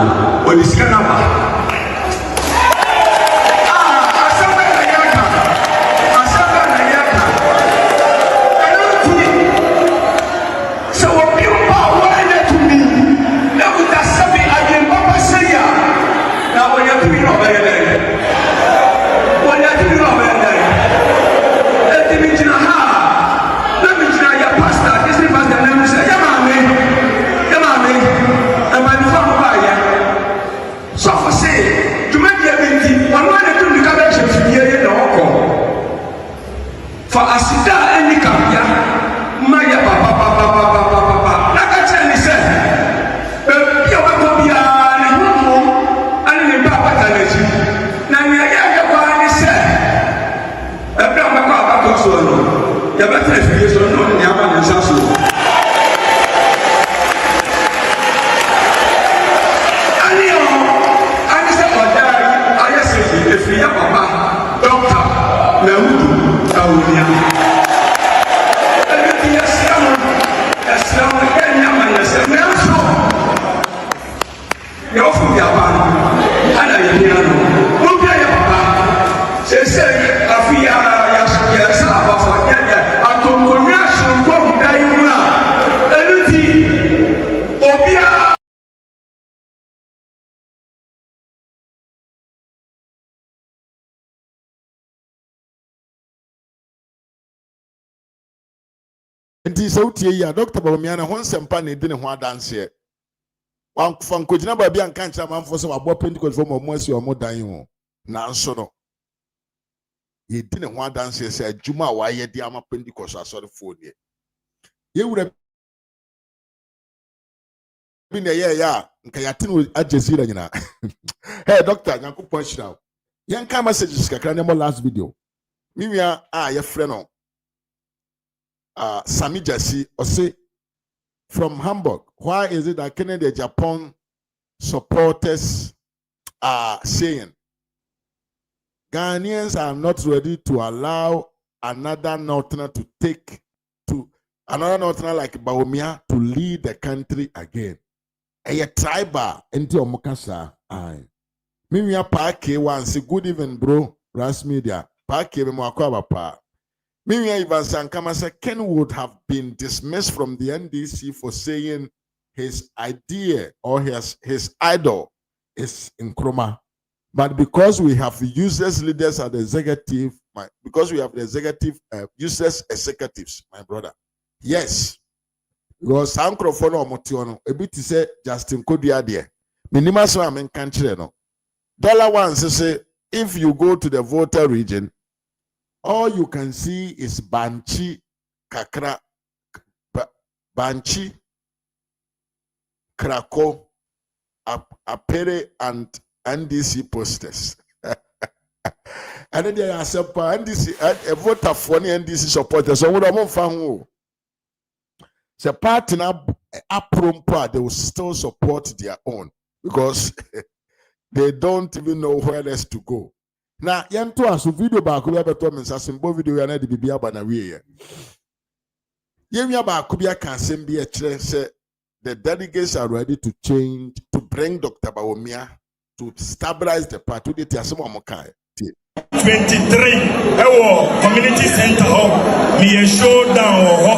wɔde sika no aba for asida any kabia maya papa na ka tell me say be wa ko bia ne homo ani ne papa ta na ji na me ya kwa ni say e bra ma ko aba ko so no ya ba tell me so no ni aba na sa so ani say oda aye say e fi ya papa doctor na wudu Bawumia. Everything is Islam, Kenya, and the also. You often be a man, and I am here. Who be a papa? Say, Afia, Yasaba for Kenya, and to congratulate from Daimuna. Everything, Obia. Nti sɛ wotie yi a Dr. Bawumia na ho nsɛmpa na ɛdi ne ho adanseɛ wamfa nkɔgyina baabi a nka nkyerɛ amanfoɔ sɛ wabɔ Pentecost fɔ ma ɔmo asi ɔmo dan ho nanso no yɛdi ne ho adanseɛ sɛ adwuma a wayɛ de ama Pentecost asɔrefoɔ deɛ yɛwura bi na ɛyɛɛyɛ a nka yɛate no agyesira nyinaa hey doctor nyankopɔn ahyira wo yɛnka messages kakra ne mmɔ last video me nua a yɛfrɛ no Sami Jasi Ose from Hamburg. Why is it that Kennedy Agyapong supporters are saying Ghanaians are not ready to allow another northerner to take to another northerner like Bawumia to lead the country again. A tribal into Omokasa. Aye. Mimi pa K1 say good evening, bro. Ras media. Pa K me pa. Mimi Ivan Sankama said Ken would have been dismissed from the NDC for saying his idea or his idol is Nkrumah. But because we have useless leaders at the executive, because we have the executive useless executives, my brother. Yes. Because Sankrofono Motiono, a bit to say Justin Kodia there. Minima so I'm in country no. Dollar one say if you go to the voter region, all you can see is Banchi, Kakra, Banchi, Krako, Apere, and NDC posters. And then there are some NDC, a voter for the NDC supporters. So what I'm found. The partner apprompa, they will still support their own because they don't even know where else to go. Now, yento aso video baako bi abeto mensa simbo video ya na de bibia ba na wiye. Yemia baako bi aka asem bi e kire say the delegates are ready to change to bring Dr. Bawumia to stabilize the party. They tell some amokai. 23 ewo community center ho me showdown ho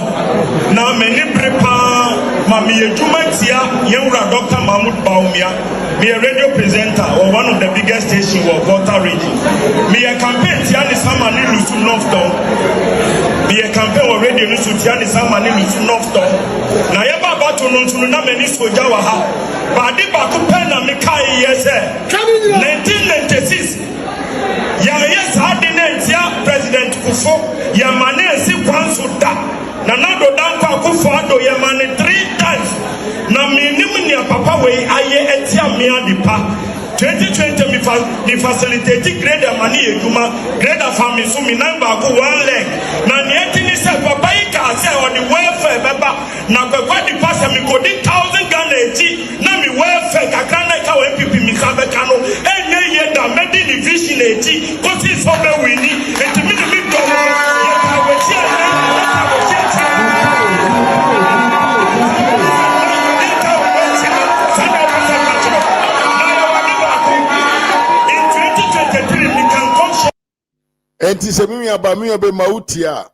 na many prepare ma me jumatia yewura Dr. Mahmoud Bawumia me a radio presenter or one of the biggest stations of Volta region me a campaign tiani samani lusu northdown me a campaign or radio lusu tiani samani lusu northdown na yeba bato nunu na many soja wa ha ba di ba ko pen na me kai yese 1996 yes, Hardinentia, President Kufo, Yamane, Sikwansuda, Nanado Danko Kufo, Yamane 3 times. Naminimia Papa way, Aye Etia Mia Dipa. 2020 me facilitated greater money, greater family, so me number go 1 leg. Nani said, Papa, say on the welfare, Baba, Naka the pass me go 1,000 Ghana, Nami welfare, Kakana, MPP, Mikabekano, and ye da medi division 80, because it's for the winning, and to me, the big Enti se mimi abami obe mautia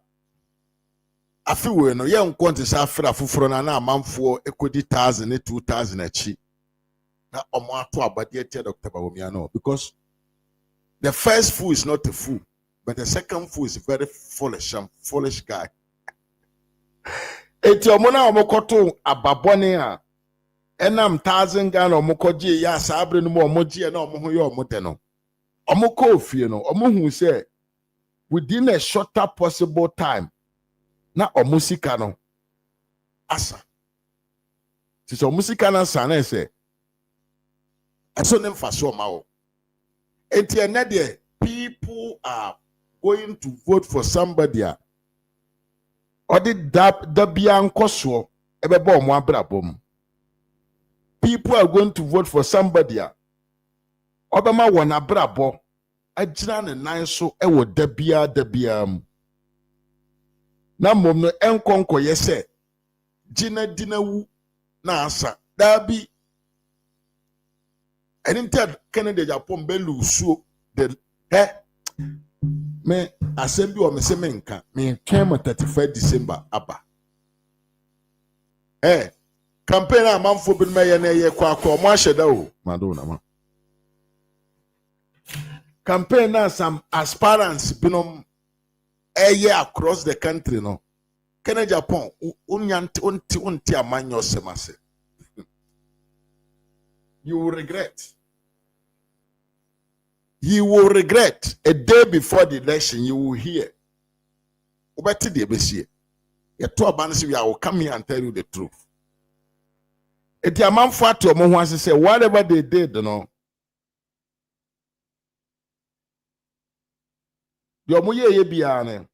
afiwe no ye nkonte sa afra fufuro na amanfo ekodi 1000 ne 2000 achi na omo ato abade etia Dr. Bawumia no because the first fool is not a fool but the second fool is a very foolish guy. Eti omo na omo koto ababone a enam 1000 Ghana omo koje ya sabre no mo omo je na omo ho ye omo de no omo ko ofie no omo hu se within a shorter possible time, na omusika no asa. Sisi omusika na sana say, eso nem faso mawo. Enti enade people are going to vote for somebody a odi dabia nkoso ebebo omo abrabom. People are going to vote for somebody a obema won abrabo ajira ne nan so ewo dabia mu na mom no enkonko yese jina dinawu na asa dabi eninted Canada Agyapong belu suo de me assembly o me se menka me 31 December aba campaign a manfo bi me ye na ye kwa mo ahyeda o madona ma campaign na some aspirants binom across the country no Canada Agyapong unti amanyo semase you will regret a day before the election. You will hear obeti de besie ye to abanse we will come here and tell you the truth. Eti amanfo ato omo ho ase say whatever they did no ye biane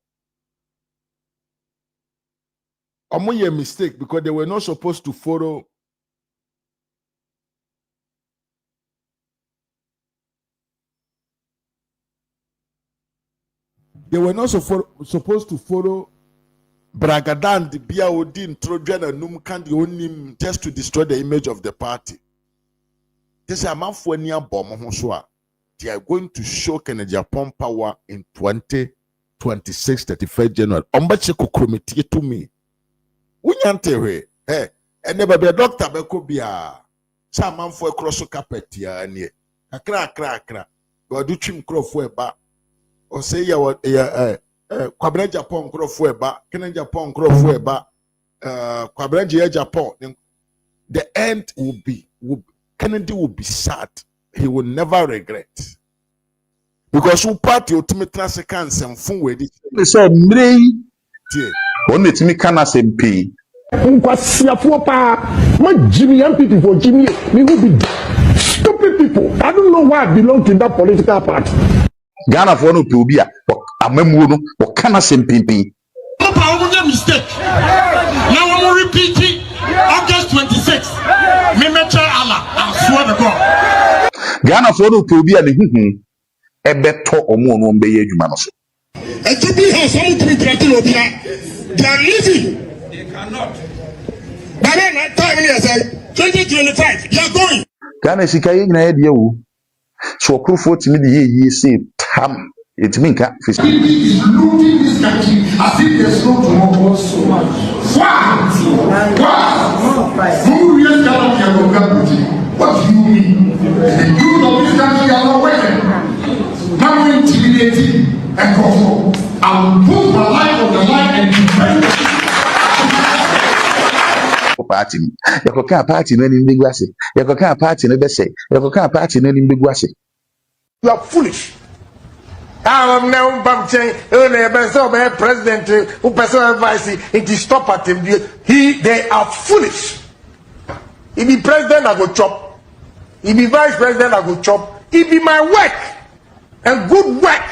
omo mistake because they were not supposed to follow They were not supposed to follow Bragadan, the Biaodin, Trojan, and Numkan, the only just to destroy the image of the party. This is a man for near bomb. They are going to show Agyapong power in 2026, 31st January. Ombacheko committee to me. Unyante hey, and never be a doctor, but could be a some man for a cross carpet here and ye. A crack. Go do trim crow for a bar. Or say ya what Agyapong crow for a bar, Agyapong crow for a bar, Agyapong. The end Kennedy will be sad. He will never regret. Because who party ultimately seconds and fun with it. They said, Mray, only to me can I say pay. Jimmy MPP for Jimmy, me will be stupid people. I don't know why I belong to that political party. Ghana for no to be a memono or can I say pay? Papa, I will mistake. Now I'm repeating August 26th. Me mecha Allah, I swear to God. Ghana for no to be a better or more on Bay Jumanos. A Jubilee has some to be created. They are lazy. They cannot. By then, I tell you, I say 2025, you are going. Ghana is a kind idea. So, crew 40 million say, Tam, it means Is looting this country as if there's no tomorrow so much. Why? Who really cannot get your country? What do you mean? The youth of this country are not working. Now we're intimidating and control. I will put my life on the line and defend it. Party. You can't party no in big wassy. You can't party no best. You can't party no in big wassy. You are foolish. I'm now bumping. President who person vice it is stop at him. They are foolish. If be president, I go chop. If be vice president, I go chop. It be my work and good work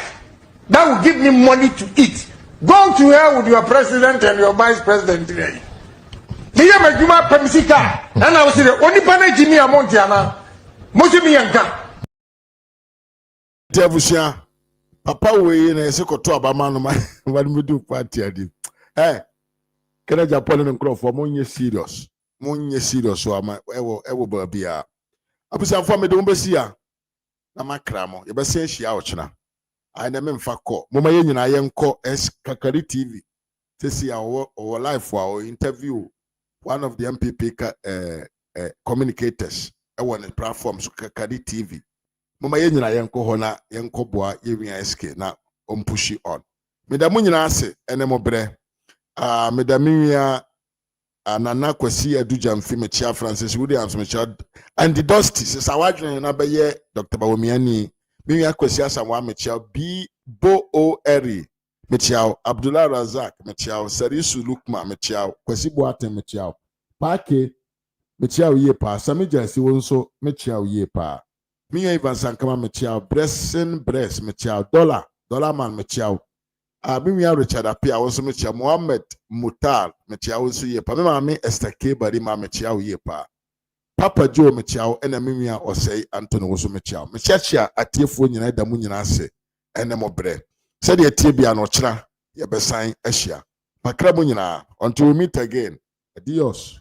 that will give me money to eat. Go to hell with your president and your vice president today. And I was saying, only Pana Jimmy Amontiana, Mosimi Yanka. Tevusia, Papa, we in a second to Abamano, what we do party. Eh, Agyapong and Crow for Monye serious. So I'm ever be a. I was informed me, don't be see a macramo. You best say she ouchna. I never fako. Mama Yen I am call S Kakari TV to see our live for our interview. One of the MPP communicators on the platform so Kakari TV. Mama Yen I am call Hona Yanko Boa Area SK now push on. Medamunya say enemobre. Medamia Nana Kwesi Aduja Mfimechia Francis Williams Mechad and the Dusty says Awadran and Abaye Dr. Bawumia Mia Kwesi Asawa Mechia B Bo O Eri Mechiao, Abdullah Razak, Mechiao, Sarisu Lukma, Mechiao, Kwesi Boate, Mechiao, Pake, Mechiao Yepa, Samija Siwonso, Mechiao Yepa, Mia Ivan Sankama, Mechiao, Bressin Bress, Mechiao, Dollar Man, Mechiao, Mia Richard Apia, also Mechiao, Mohammed Mutar, Mechiao, also Yepa, Mami Esther K. Barima, Mechiao Yepa, Papa Joe Mechiao, and Mimia or say Antonio also Mechiao, Mechachia, a tearful United Munyanase, and Nemobre. Said the Tibia no chra, ya besign Asia. Makrabunyina, until we meet again. Adios.